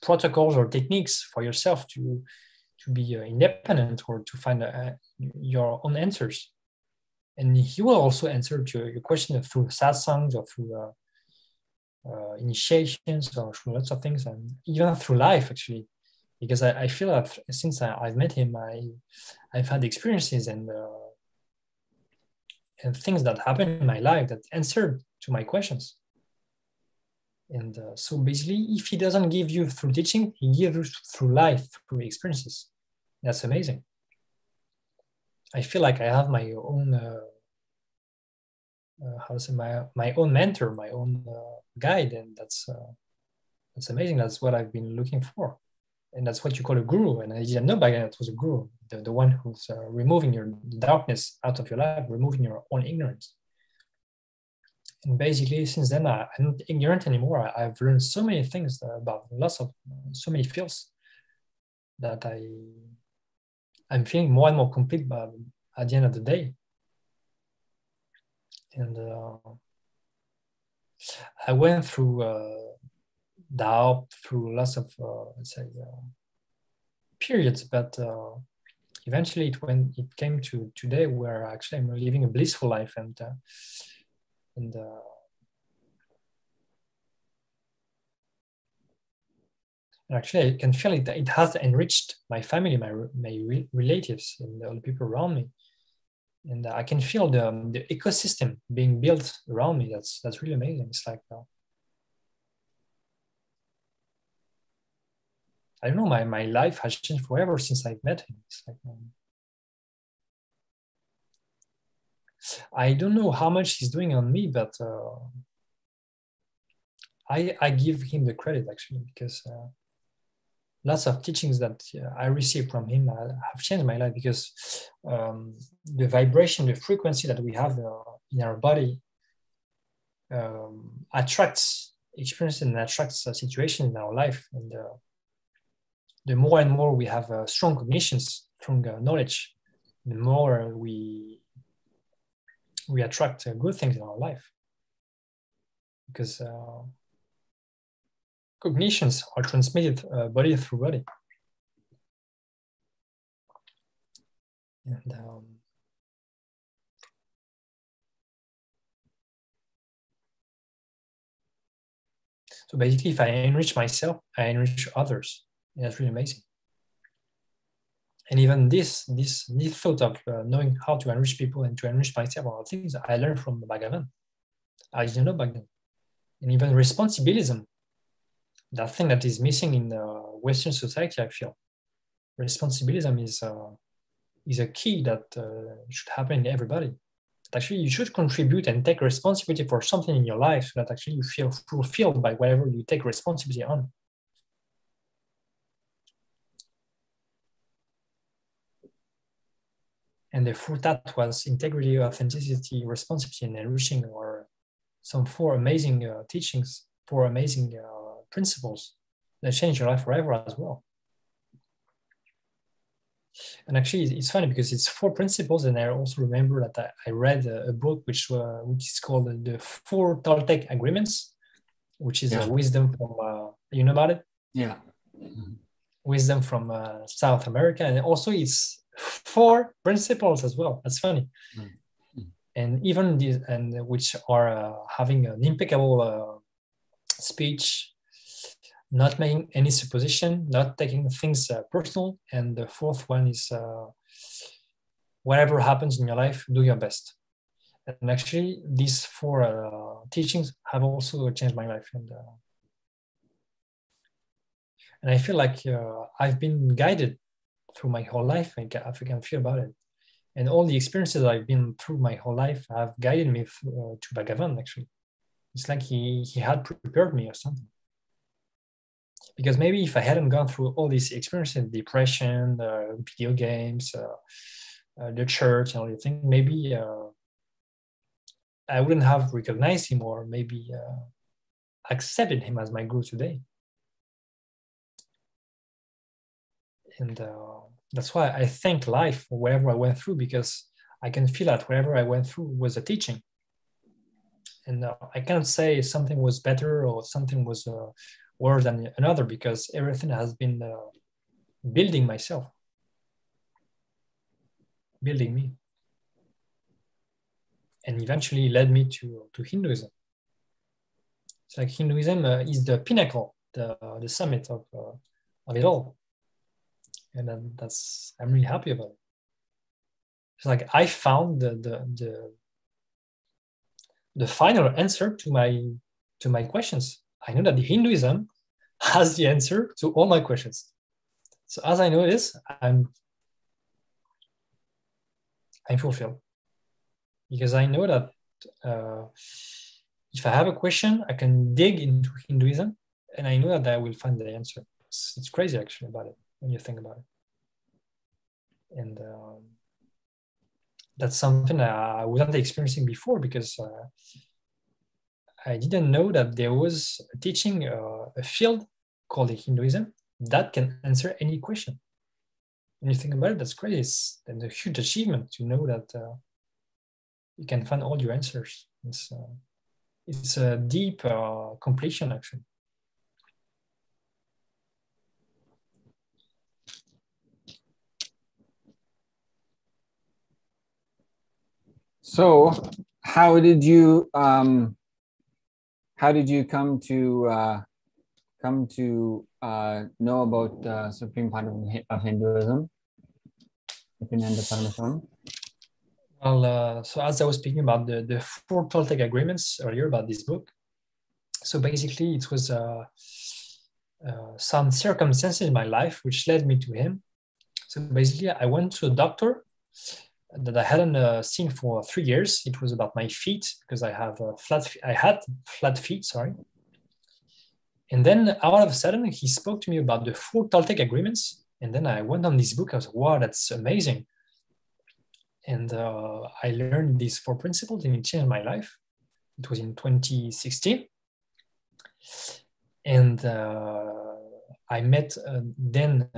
protocols or techniques for yourself to be independent or to find your own answers. And he will also answer to your question through satsangs or through initiations or through lots of things, and even through life, actually. Because I feel that since I've met him, I've had experiences and things that happened in my life that answered to my questions. And so basically, if he doesn't give you through teaching, he gives you through life, through experiences. That's amazing. I feel like I have my own, my own mentor, my own guide, and that's amazing. That's what I've been looking for. And that's what you call a guru. And I didn't know back then it was a guru, the one who's removing the darkness out of your life, removing your own ignorance. And basically, since then, I'm not ignorant anymore. I've learned so many things about so many fields that I'm feeling more and more complete at the end of the day. And I went through doubt, through lots of, let's say, periods, but eventually it came to today where actually I'm living a blissful life, and actually I can feel it. It has enriched my family, my relatives, and all the people around me, and I can feel the ecosystem being built around me. That's really amazing. It's like I don't know, my life has changed forever since I've met him. It's like I don't know how much he's doing on me, but I give him the credit, actually, because lots of teachings that I received from him have changed my life, because the vibration, the frequency that we have in our body attracts experiences and attracts situations in our life. And the more and more we have strong cognitions, strong knowledge, the more we attract good things in our life. Because cognitions are transmitted body through body. And so basically, if I enrich myself, I enrich others. And that's really amazing. And even this thought of knowing how to enrich people and to enrich myself are things I learned from Bhagavan. I didn't know back then. And even responsibilism, that thing that is missing in the Western society, I feel. Responsibilism is a key that should happen in everybody. That actually, you should contribute and take responsibility for something in your life so that actually you feel fulfilled by whatever you take responsibility on. And the that was integrity, authenticity, responsibility, and enriching, or some four amazing teachings, four amazing principles that change your life forever as well. And actually, it's funny because it's four principles, and I also remember that I read a book which is called the Four Toltec Agreements, which is a wisdom from, you know about it? Yeah. Wisdom from South America, and also it's four principles as well. That's funny. Mm-hmm. And even these, and which are having an impeccable speech, not making any supposition, not taking things personal. And the fourth one is whatever happens in your life, do your best. And actually, these four teachings have also changed my life. And I feel like I've been guided through my whole life. I can feel about it. And all the experiences I've been through my whole life have guided me to Bhagavan, actually. It's like he had prepared me or something. Because maybe if I hadn't gone through all these experiences, depression, video games, the church and everything, maybe I wouldn't have recognized him or maybe accepted him as my guru today. And that's why I thank life for whatever I went through, because I can feel that whatever I went through was a teaching. And I cannot say something was better or something was worse than another, because everything has been building myself, building me, and eventually led me to Hinduism. It's like Hinduism is the pinnacle, the summit of it all. And I'm really happy about it. It's like I found the final answer to my questions. I know that the Hinduism has the answer to all my questions. So as I know this, I'm fulfilled, because I know that if I have a question, I can dig into Hinduism, and I know that I will find the answer. It's crazy actually about it when you think about it. And that's something I wasn't experiencing before, because I didn't know that there was a teaching, a field called Hinduism that can answer any question. When you think about it, that's crazy. It's a huge achievement to know that you can find all your answers. It's a deep completion, actually. So, how did you come to know about the supreme part of Hinduism, Nithyananda Paramashivam? Well, so as I was speaking about the four Toltec agreements earlier about this book, so basically it was some circumstances in my life which led me to him. So basically I went to a doctor that I hadn't seen for 3 years. It was about my feet, because I had flat feet, sorry. And then all of a sudden he spoke to me about the four Toltec agreements. And then I went on this book. I was like, wow, that's amazing. And I learned these four principles, and it changed my life. It was in 2016. And I met then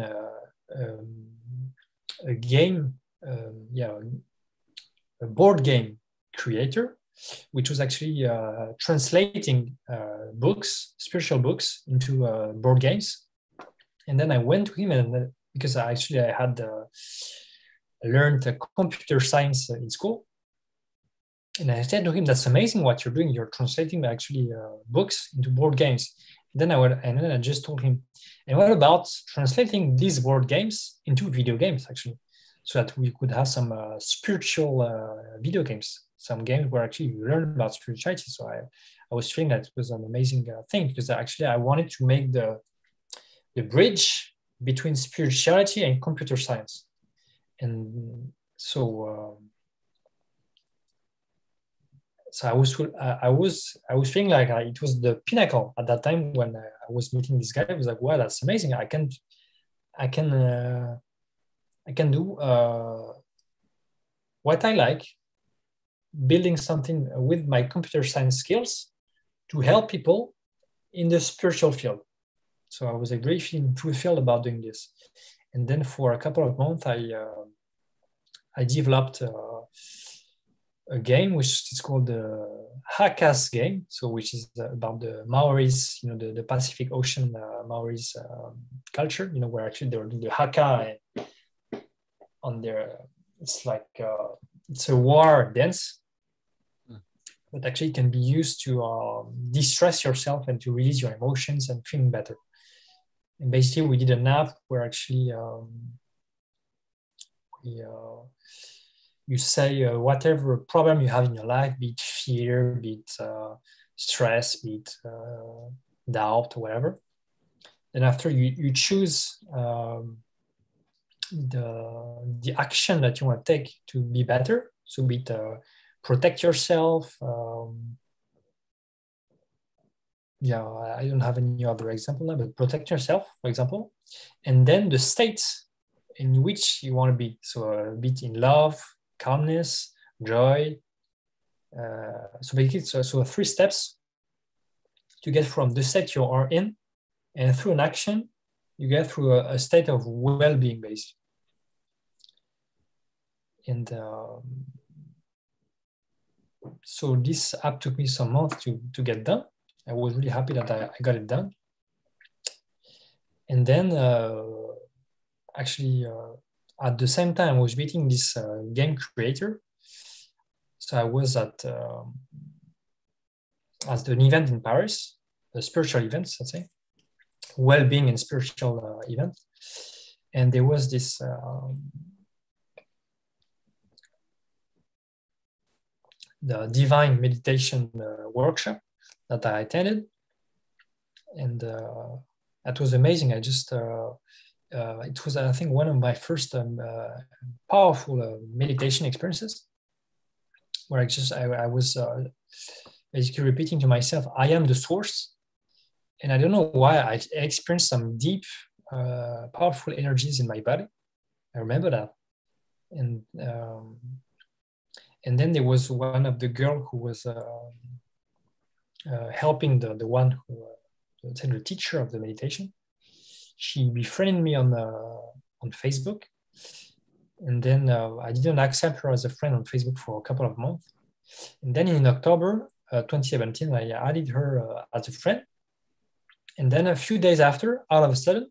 a board game creator, which was actually translating books, spiritual books, into board games. And then I went to him, and because I had learned computer science in school. And I said to him, that's amazing what you're doing. You're translating actually books into board games. And then I just told him, and what about translating these board games into video games, actually, so that we could have some spiritual video games, some games where actually you learn about spirituality. So I was feeling that it was an amazing thing, because actually I wanted to make the bridge between spirituality and computer science. And so I was feeling like it was the pinnacle at that time when I was meeting this guy. I was like, wow, that's amazing. I can do what I like, building something with my computer science skills to help people in the spiritual field. So I was very fulfilled about doing this. And then for a couple of months, I developed a game which is called the Haka's game, so which is about the Maoris, the Pacific Ocean Maoris culture, where actually they were doing the Haka on their, it's like it's a war dance, but actually can be used to distress yourself and to release your emotions and feel better. And basically we did an app where actually you say whatever problem you have in your life, be it fear, be it stress, be it doubt, or whatever. Then after you choose the action that you want to take to be better. So be it protect yourself. I don't have any other example now, but protect yourself, for example, and then the states in which you want to be. So a bit in love, calmness, joy. So basically, so 3 steps to get from the state you are in, and through an action, you get through a state of well-being, basically. And so this app took me some months to get done. I was really happy that I got it done. And then at the same time, I was meeting this game creator. So I was at an event in Paris, a spiritual event, let's say, well-being and spiritual event. And there was this the divine meditation workshop that I attended, and that was amazing. It was, I think, one of my first powerful meditation experiences, where I was basically repeating to myself, I am the source. And I don't know why, I experienced some deep, powerful energies in my body. I remember that. And then there was one of the girl who was helping the one who, the teacher of the meditation. She befriended me on Facebook. And then I didn't accept her as a friend on Facebook for a couple of months. And then in October 2017, I added her as a friend. And then a few days after, all of a sudden,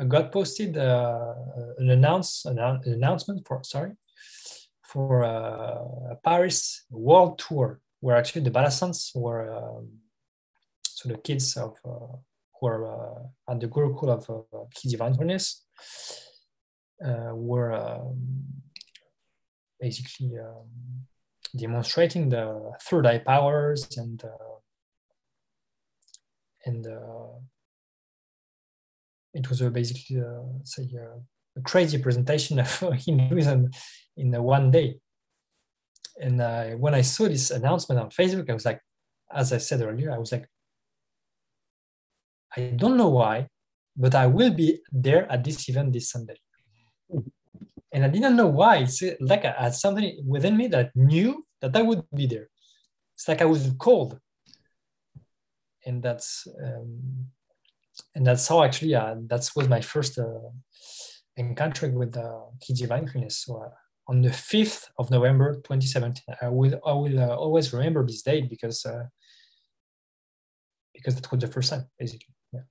got posted an announcement for a Paris world tour, where actually the Balasants were, so the kids of who are at the Gurukul of His Divine Holiness, were basically demonstrating the third eye powers and it was basically a crazy presentation of Hinduism in one day. And when I saw this announcement on Facebook, I was like, as I said earlier, I was like, I don't know why, but I will be there at this event this Sunday. And I didn't know why. It's like I had something within me that knew that I would be there. It's like I was called. And that's how actually, that was my first encounter with His Divine Holiness. So on the 5th of November, 2017, I will always remember this date because that was the first time, basically. Yeah.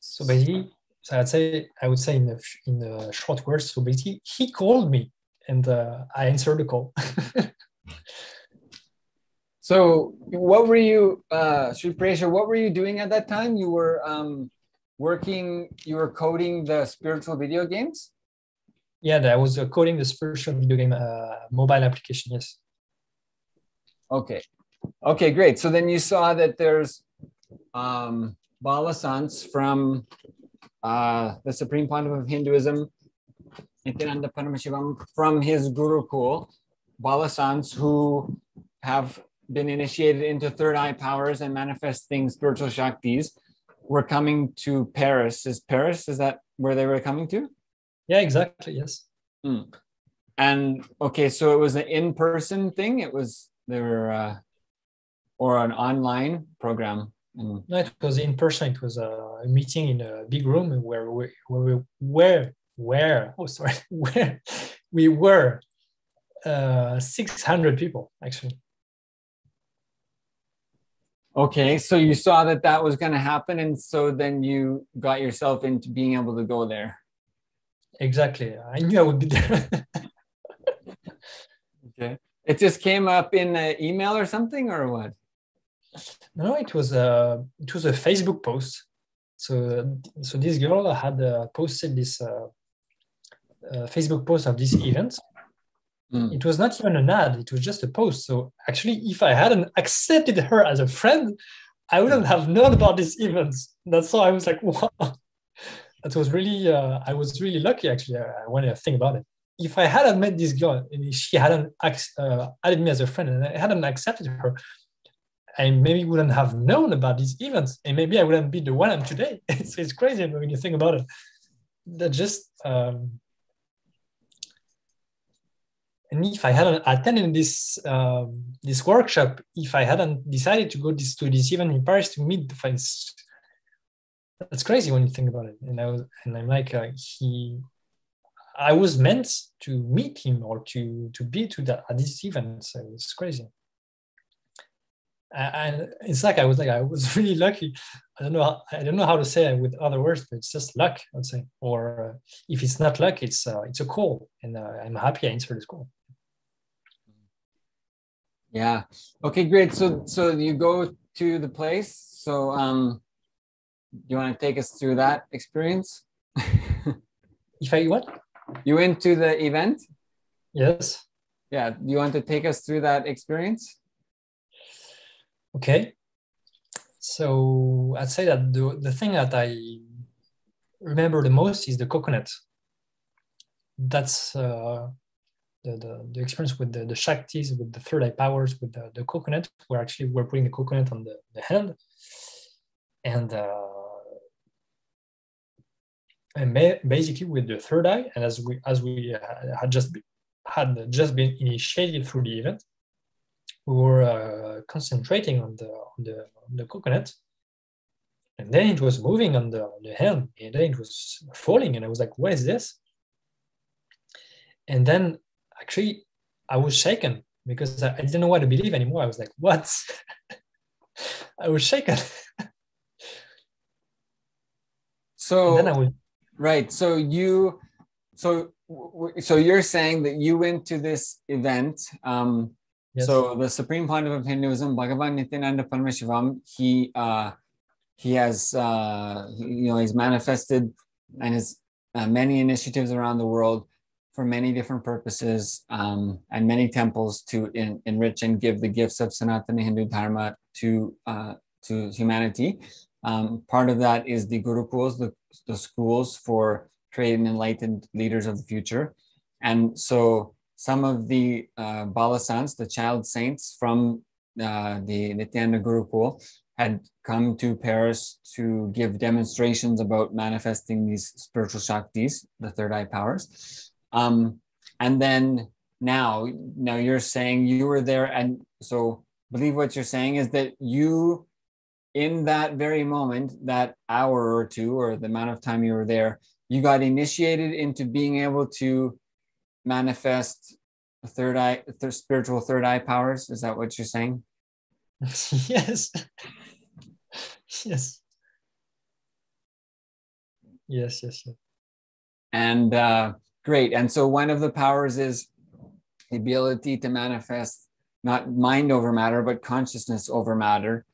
So basically, I would say in the short words. So basically, he called me, and I answered the call. So what were you, Sri Priyesha, what were you doing at that time? You were you were coding the spiritual video games? Yeah, I was coding the spiritual video game mobile application, yes. Okay, great. So then you saw that there's Balasants from the Supreme Pontiff of Hinduism, Nithyananda Paramashivam, from his Gurukul, Balasants who have been initiated into third eye powers and manifesting spiritual Shaktis, were coming to Paris. Is that where they were coming to? Yeah, exactly, yes. And okay, so it was an in-person thing? They were, or an online program? No, it was in person. It was a meeting in a big room where we were 600 people, actually. Okay, so you saw that was going to happen, and so then you got yourself into being able to go there. Exactly. I knew I would be there. Okay. It just came up in an email or something, or what? No, it was a Facebook post. So this girl had posted this Facebook post of this event. It was not even an ad, it was just a post. So actually, if I hadn't accepted her as a friend, I wouldn't have known about these events. That's why I was like, wow. That was really, I was really lucky actually when I think about it. If I hadn't met this girl and she hadn't added me as a friend and I hadn't accepted her, I maybe wouldn't have known about these events and maybe I wouldn't be the one I'm today. It's crazy when you think about it. That just, and if I hadn't attended this workshop, if I hadn't decided to go to this event in Paris to meet the friends, that's crazy when you think about it. And I'm like, I was meant to meet him or to be at this event. So it's crazy. And it's like I was really lucky. I don't know how to say it with other words, but it's just luck, I'd say. Or if it's not luck, it's a call, and I'm happy I answered this call. Yeah. Okay, great. So you go to the place. So you want to take us through that experience? If I what? You went to the event? Yes. Yeah. You want to take us through that experience? Okay. So I'd say that the thing that I remember the most is the coconut. That's the experience with the Shaktis, with the third eye powers, with the coconut. We're putting the coconut on the hand. And basically with the third eye, and as we had just been initiated through the event, we were concentrating on the coconut, and then it was moving on the hand, and then it was falling, and I was like, "What is this?" And then actually, I was shaken because I didn't know what to believe anymore. I was like, "What?" I was shaken. So and then I was. Right. So you're saying that you went to this event. Yes. So the Supreme Pontiff of Hinduism, Bhagavan Nithyananda Paramashivam, he has he's manifested and has many initiatives around the world for many different purposes, and many temples to enrich and give the gifts of Sanatana Hindu Dharma to humanity. Part of that is the Gurukuls, the schools for creating enlightened leaders of the future. And so some of the Balasants, the child saints from the Nithyananda Gurukul, had come to Paris to give demonstrations about manifesting these spiritual Shaktis, the third eye powers. And then now you're saying you were there, and so I believe what you're saying is that you, in that very moment, that hour or two, or the amount of time you were there, you got initiated into being able to manifest the spiritual third eye powers. Is that what you're saying? Yes. Yes. Yes. And great. And so one of the powers is the ability to manifest not mind over matter, but consciousness over matter.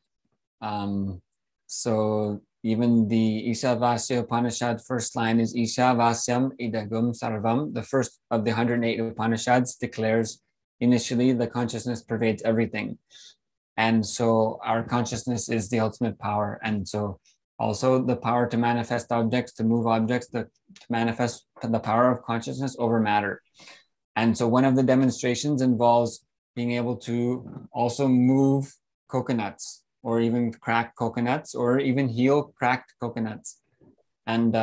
So even the Ishavasya Upanishad first line is Ishavasyam Idagum Sarvam. The first of the 108 Upanishads declares initially the consciousness pervades everything. And so our consciousness is the ultimate power. And so also the power to manifest objects, to move objects, to manifest the power of consciousness over matter. And so one of the demonstrations involves being able to also move coconuts, or even crack coconuts, or even heal cracked coconuts. And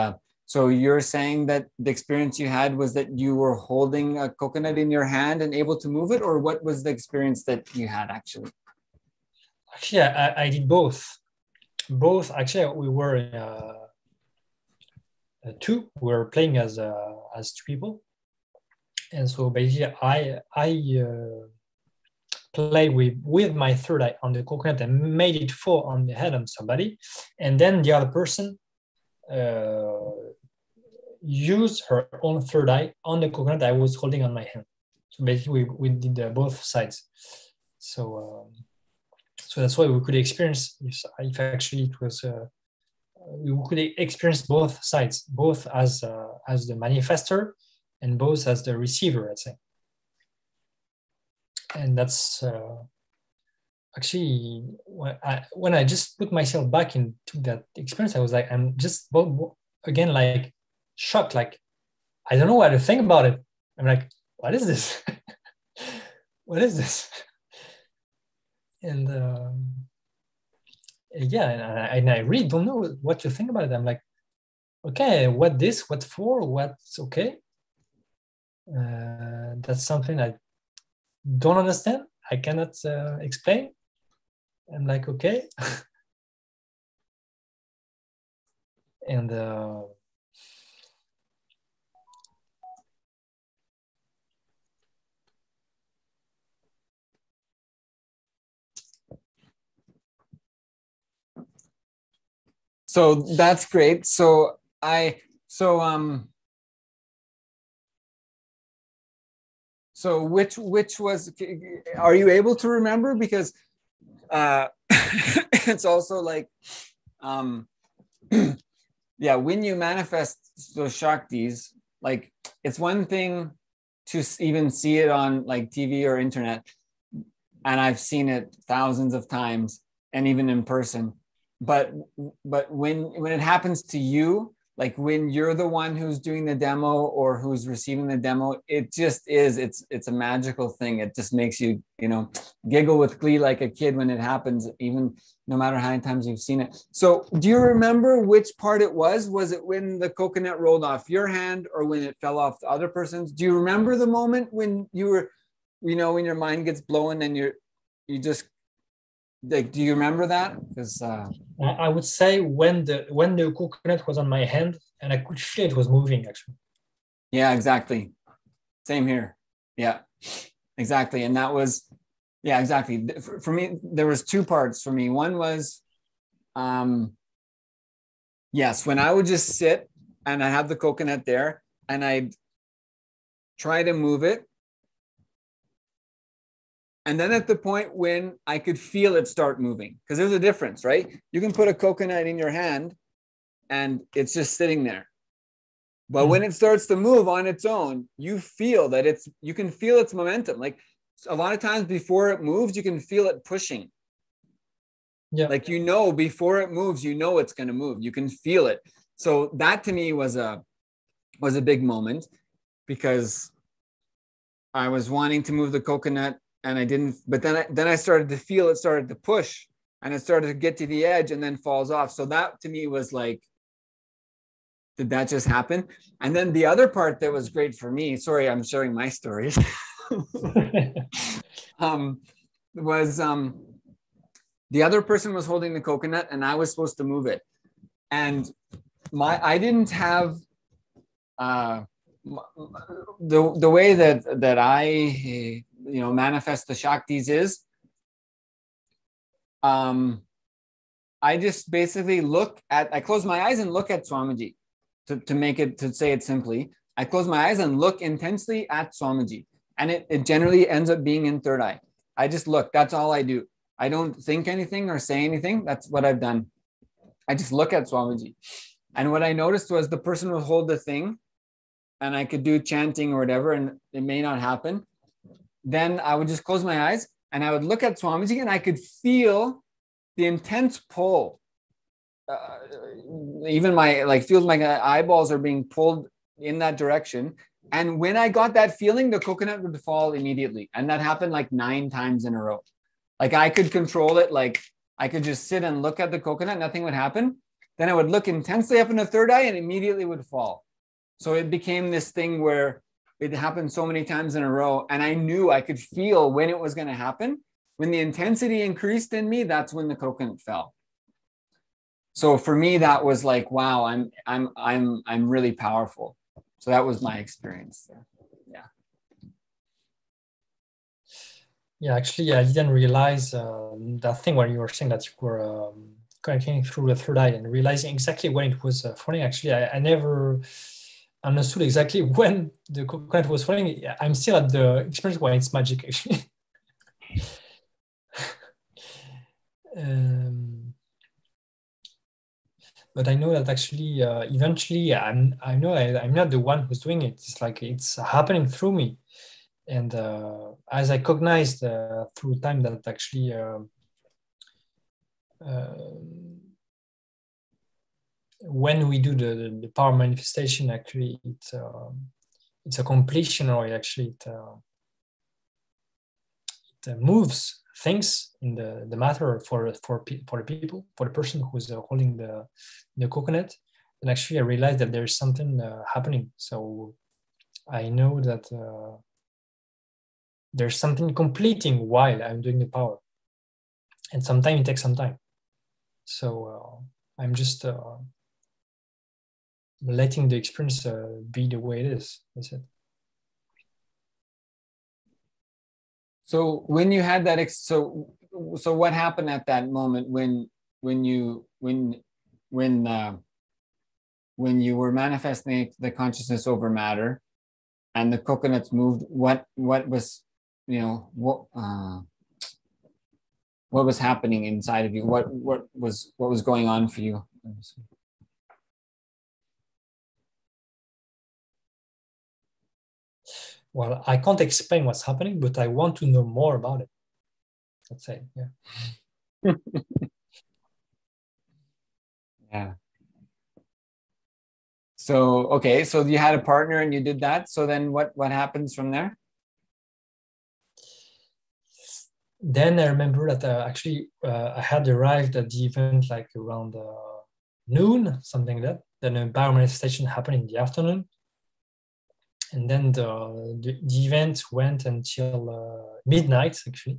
so you're saying that the experience you had was that you were holding a coconut in your hand and able to move it, or what was the experience that you had actually? Actually, I did both. Actually, we were two. We were playing as two people, and so basically, I played with my third eye on the coconut and made it fall on the head of somebody, and then the other person used her own third eye on the coconut I was holding on my hand. So basically, we did both sides. So that's why we could experience if actually it was we could experience both sides, both as the manifester and both as the receiver, I'd say. And that's actually, when I just put myself back into that experience, I was like, I'm just again like shocked. Like, I don't know what to think about it. I'm like, what is this? What is this? And yeah, and I really don't know what to think about it. I'm like, okay, what this? What for? What's okay? That's something I don't understand. I cannot explain. I'm like, okay. And So that's great. So which was, are you able to remember? Because it's also like, yeah, when you manifest those Shaktis, like it's one thing to even see it on like TV or internet, and I've seen it thousands of times and even in person. But when it happens to you, like when you're the one who's doing the demo or who's receiving the demo, it just is, it's a magical thing. It just makes you, giggle with glee like a kid when it happens, even no matter how many times you've seen it. So do you remember which part it was? Was it when the coconut rolled off your hand or when it fell off the other person's? Do you remember the moment when you were, when your mind gets blown and you just, like, do you remember that? Because I would say when the coconut was on my hand and I could feel it was moving actually. Yeah, exactly. Same here. Yeah, exactly. And that was, yeah, exactly. For me, there was two parts for me. One was, yes, when I would just sit and I have the coconut there and I'd try to move it. And then at the point when I could feel it start moving, because there's a difference, right? You can put a coconut in your hand and it's just sitting there. But when it starts to move on its own, you feel that you can feel its momentum. Like a lot of times before it moves, you can feel it pushing. Yeah. Like, before it moves, it's going to move. You can feel it. So that to me was a big moment, because I was wanting to move the coconut and I didn't, but then I started to feel it started to push and it started to get to the edge and then falls off. So that to me was like, did that just happen? And then the other part that was great for me, sorry, I'm sharing my stories, was the other person was holding the coconut and I was supposed to move it. And I didn't have the way that I manifest the Shaktis is, I just basically I close my eyes and look at Swamiji. To say it simply, I close my eyes and look intensely at Swamiji. And it generally ends up being in third eye. I just look, that's all I do. I don't think anything or say anything. That's what I've done. I just look at Swamiji. And what I noticed was the person would hold the thing and I could do chanting or whatever, and it may not happen. Then I would just close my eyes and I would look at Swamiji and I could feel the intense pull. Even feels like my eyeballs are being pulled in that direction. And when I got that feeling, the coconut would fall immediately. And that happened like 9 times in a row. Like I could control it. Like I could just sit and look at the coconut, nothing would happen. Then I would look intensely up in the third eye and immediately would fall. So it became this thing where it happened so many times in a row. And I knew I could feel when it was going to happen. When the intensity increased in me, that's when the coconut fell. So for me, that was like, wow, I'm really powerful. So that was my experience there. Yeah. Yeah, actually, I didn't realize that thing when you were saying that you were connecting through the third eye and realizing exactly when it was falling. Actually, I never understood exactly when the coconut was falling. I'm still at the experience when it's magic, actually. But I know that actually, eventually, I'm not the one who's doing it. It's like it's happening through me. And as I cognized through time that actually when we do the power manifestation, actually, it's a completion, or actually it moves things in the matter for the people, for the person who's holding the coconut. And actually, I realized that there's something happening. So I know that there's something completing while I'm doing the power, and sometimes it takes some time. So I'm just letting the experience be the way it is. That's it. So when you had that, so what happened at that moment when you were manifesting the consciousness over matter, and the coconuts moved? What was, what was happening inside of you? What was going on for you? Well, I can't explain what's happening, but I want to know more about it. Let's say, yeah. Yeah. So, okay, so you had a partner and you did that. So then what happens from there? Then I remember that actually I had arrived at the event like around noon, something like that. Then a biomanifestation happened in the afternoon. And then the event went until midnight, actually.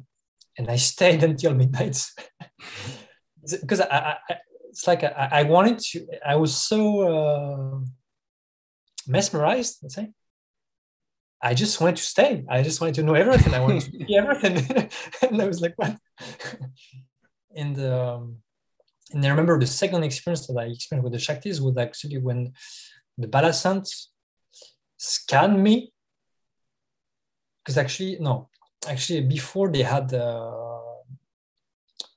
And I stayed until midnight. Because it's like I wanted to, I was so mesmerized, let's say. I just wanted to stay. I just wanted to know everything. I wanted to see everything. And I was like, what? And I remember the second experience that I experienced with the Shaktis was actually when the Balasant scanned me. Because actually before they had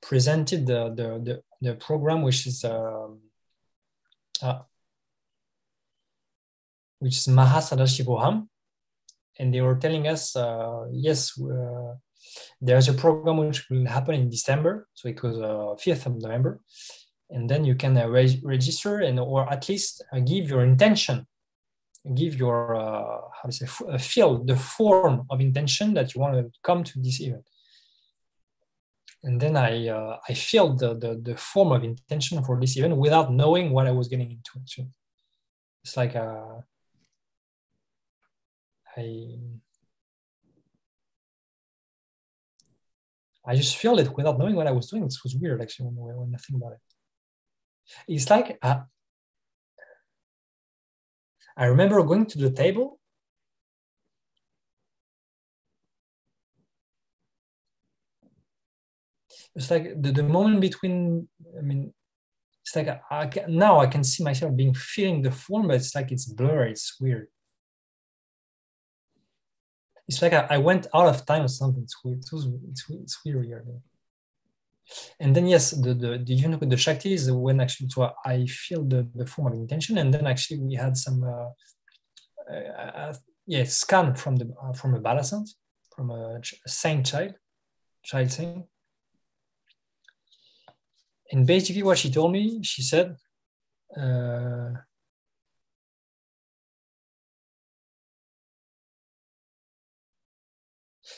presented the program, which is Paramashivoham, and they were telling us, yes, there's a program which will happen in December, so it was 5th of November, and then you can register or at least give your intention, give your fill the form of intention that you want to come to this event. And then I filled the form of intention for this event without knowing what I was getting into. Actually. It's like I just filled it without knowing what I was doing. It was weird, actually, when I think about it. It's like I remember going to the table. It's like the moment between, it's like now I can see myself feeling the form, but it's like it's blurry, it's weird. It's like I went out of time or something. It's weird. It's weird. And then yes, the event with the Shakti is when actually I feel the form of intention, and then actually we had some scan from a Balasant, from a saint child saint. And basically what she told me, she said,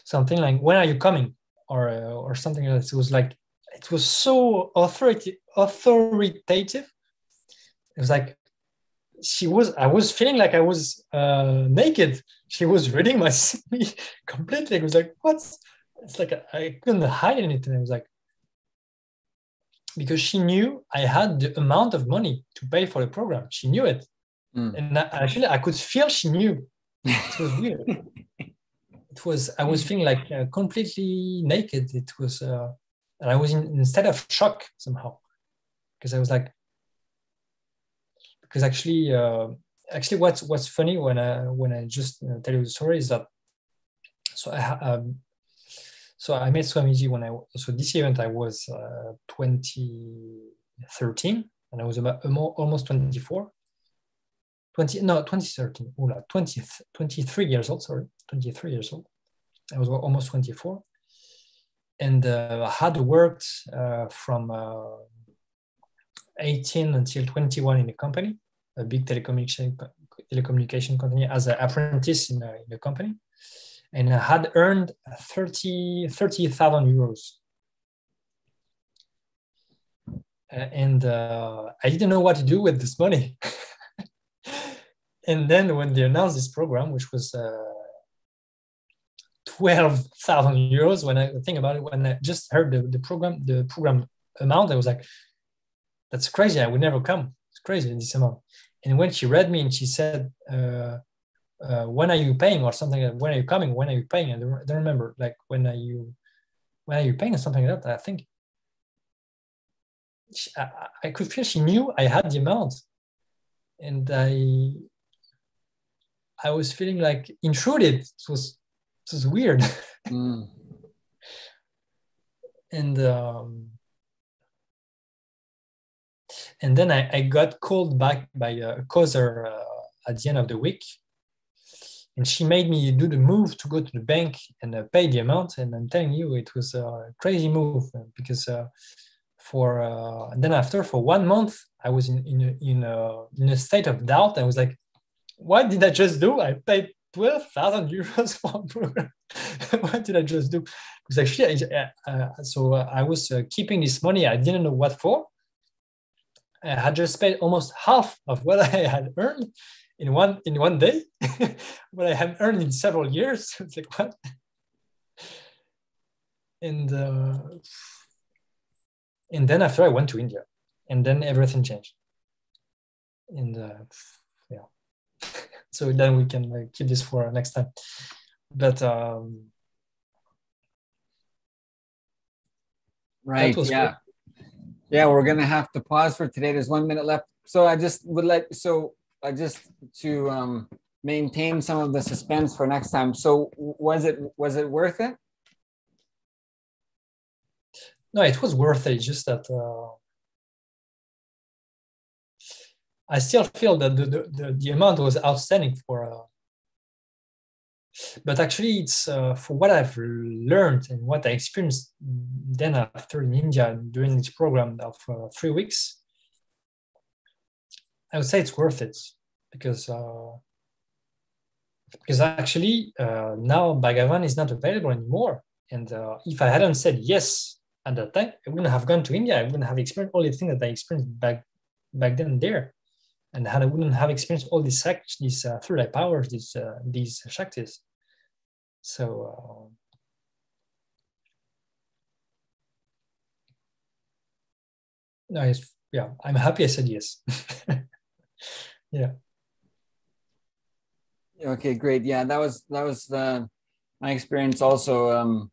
something like, when are you coming? Or something like that. It was so authoritative. It was like, I was feeling like I was naked. She was reading me completely. It was like, what? It's like I couldn't hide anything. I was like, because she knew I had the amount of money to pay for the program. She knew it. And actually I could feel she knew. It was weird. I was feeling like completely naked. It was, and I was instead of shock somehow, because I was like, because actually what's funny when I just tell you the story is that, so I met Swamiji so this event I was 2013, and I was almost 24. 2013, 23 years old, sorry, 23 years old. I was almost 24. And I had worked from 18 until 21 in a company, a big telecommunication company, as an apprentice in a company. And I had earned 30,000 euros. And I didn't know what to do with this money. And then when they announced this program, which was 12,000 euros, when I think about it, when I just heard the program amount, I was like, that's crazy. I would never come. It's crazy, this amount. And when she read me and she said, when are you paying, or something like that, when are you coming, when are you paying? I don't remember, like, when are you paying, or something like that. I think I could feel she knew I had the amount, and I was feeling like intruded. It was weird. And then I got called back by a causer at the end of the week, and she made me do the move to go to the bank and pay the amount. And I'm telling you, it was a crazy move, because then after, for 1 month, I was in a state of doubt. I was like, what did I just do? I paid 12,000 euros for a program. What did I just do? Because actually, I was keeping this money. I didn't know what for. I had just paid almost half of what I had earned in one day, what I had earned in several years. It's like, what? And then after, I went to India, and then everything changed. And yeah, so then we can keep this for next time. But right, yeah. Great. Yeah, we're gonna have to pause for today. There's 1 minute left. So I just to maintain some of the suspense for next time. So was it worth it? No, it was worth it. It's just that I still feel that the amount was outstanding for. But actually, it's for what I've learned and what I experienced then after in India during this program of 3 weeks. I would say it's worth it, because actually now Bhagavan is not available anymore. And if I hadn't said yes at that time, I wouldn't have gone to India. I wouldn't have experienced all the things that I experienced back then there. And I wouldn't have experienced all these third-eye powers, these Shaktis. So yeah, I'm happy I said yes. Yeah. Okay, great. Yeah, that was my experience also.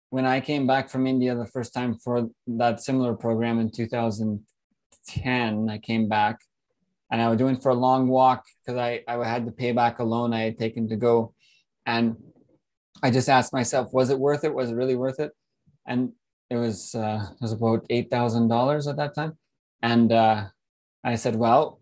When I came back from India the first time for that similar program in 2010, I came back, and I was doing for a long walk because I had to pay back a loan I had taken to go. And I just asked myself, was it worth it? Was it really worth it? And it was about $8,000 at that time. And I said, well,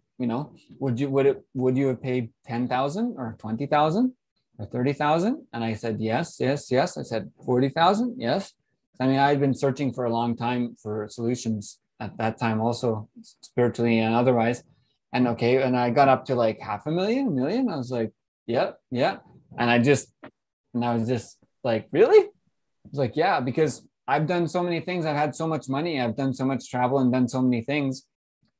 would you have paid 10,000 or 20,000 or 30,000? And I said, yes. I said 40,000. Yes. I mean, I'd been searching for a long time for solutions at that time, also spiritually and otherwise. And okay. And I got up to like $500,000. I was like, yeah. And I was just like, really? I was like, yeah, because I've done so many things. I've had so much money. I've done so much travel and done so many things,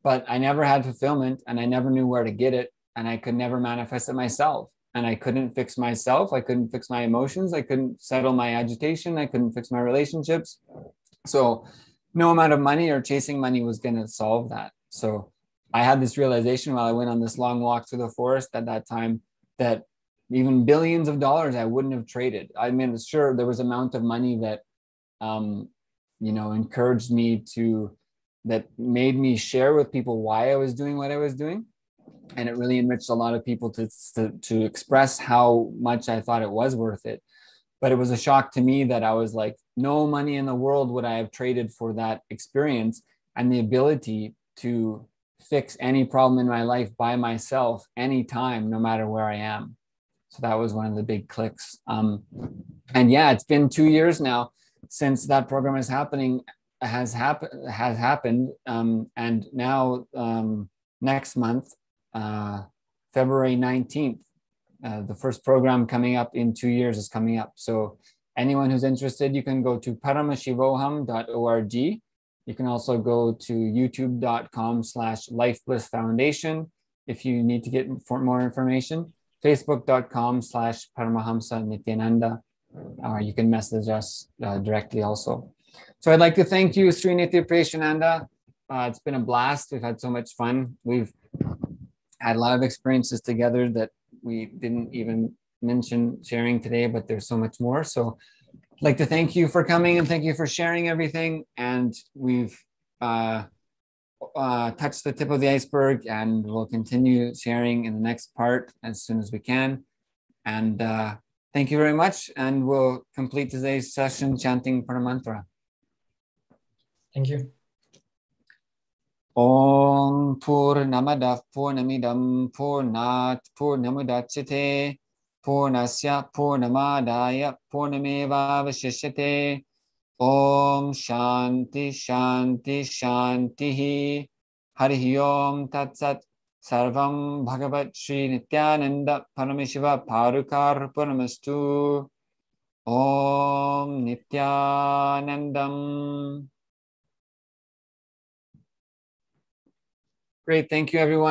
but I never had fulfillment, and I never knew where to get it. And I could never manifest it myself. And I couldn't fix myself. I couldn't fix my emotions. I couldn't settle my agitation. I couldn't fix my relationships. So no amount of money or chasing money was going to solve that. So I had this realization while I went on this long walk through the forest at that time, that even billions of dollars I wouldn't have traded. I mean, sure, there was amount of money that, encouraged me that made me share with people why I was doing what I was doing. And it really enriched a lot of people to express how much I thought it was worth it. But it was a shock to me that I was like, no money in the world would I have traded for that experience and the ability to fix any problem in my life by myself, anytime, no matter where I am. So that was one of the big clicks. And yeah, it's been 2 years now. since that program is happening, has happened, and now next month, February 19th, the first program coming up in 2 years is coming up. So anyone who's interested, you can go to paramashivoham.org. You can also go to youtube.com/lifeblissfoundation if you need to get more information. Facebook.com/Paramahamsa Nithyananda. You can message us directly also. So I'd like to thank you, Sri Nithya Priyeshananda. It's been a blast. We've had so much fun. We've had a lot of experiences together that we didn't even mention sharing today, but there's so much more. So I'd like to thank you for coming and thank you for sharing everything. And we've touched the tip of the iceberg, and we'll continue sharing in the next part as soon as we can. And thank you very much. And we'll complete today's session chanting Paramantra. Thank you. Om Purnamadav Purnamidam Purnat Purnamudachyate Purnasya Purnamadaya Purnameva Vashishyate. Om Shanti Shanti Shanti Harihi Om Tatsat Sarvam Bhagavat Shri Nithyananda Paramashiva Parukar Paramastu. Om Nithyanandam. Great, thank you everyone.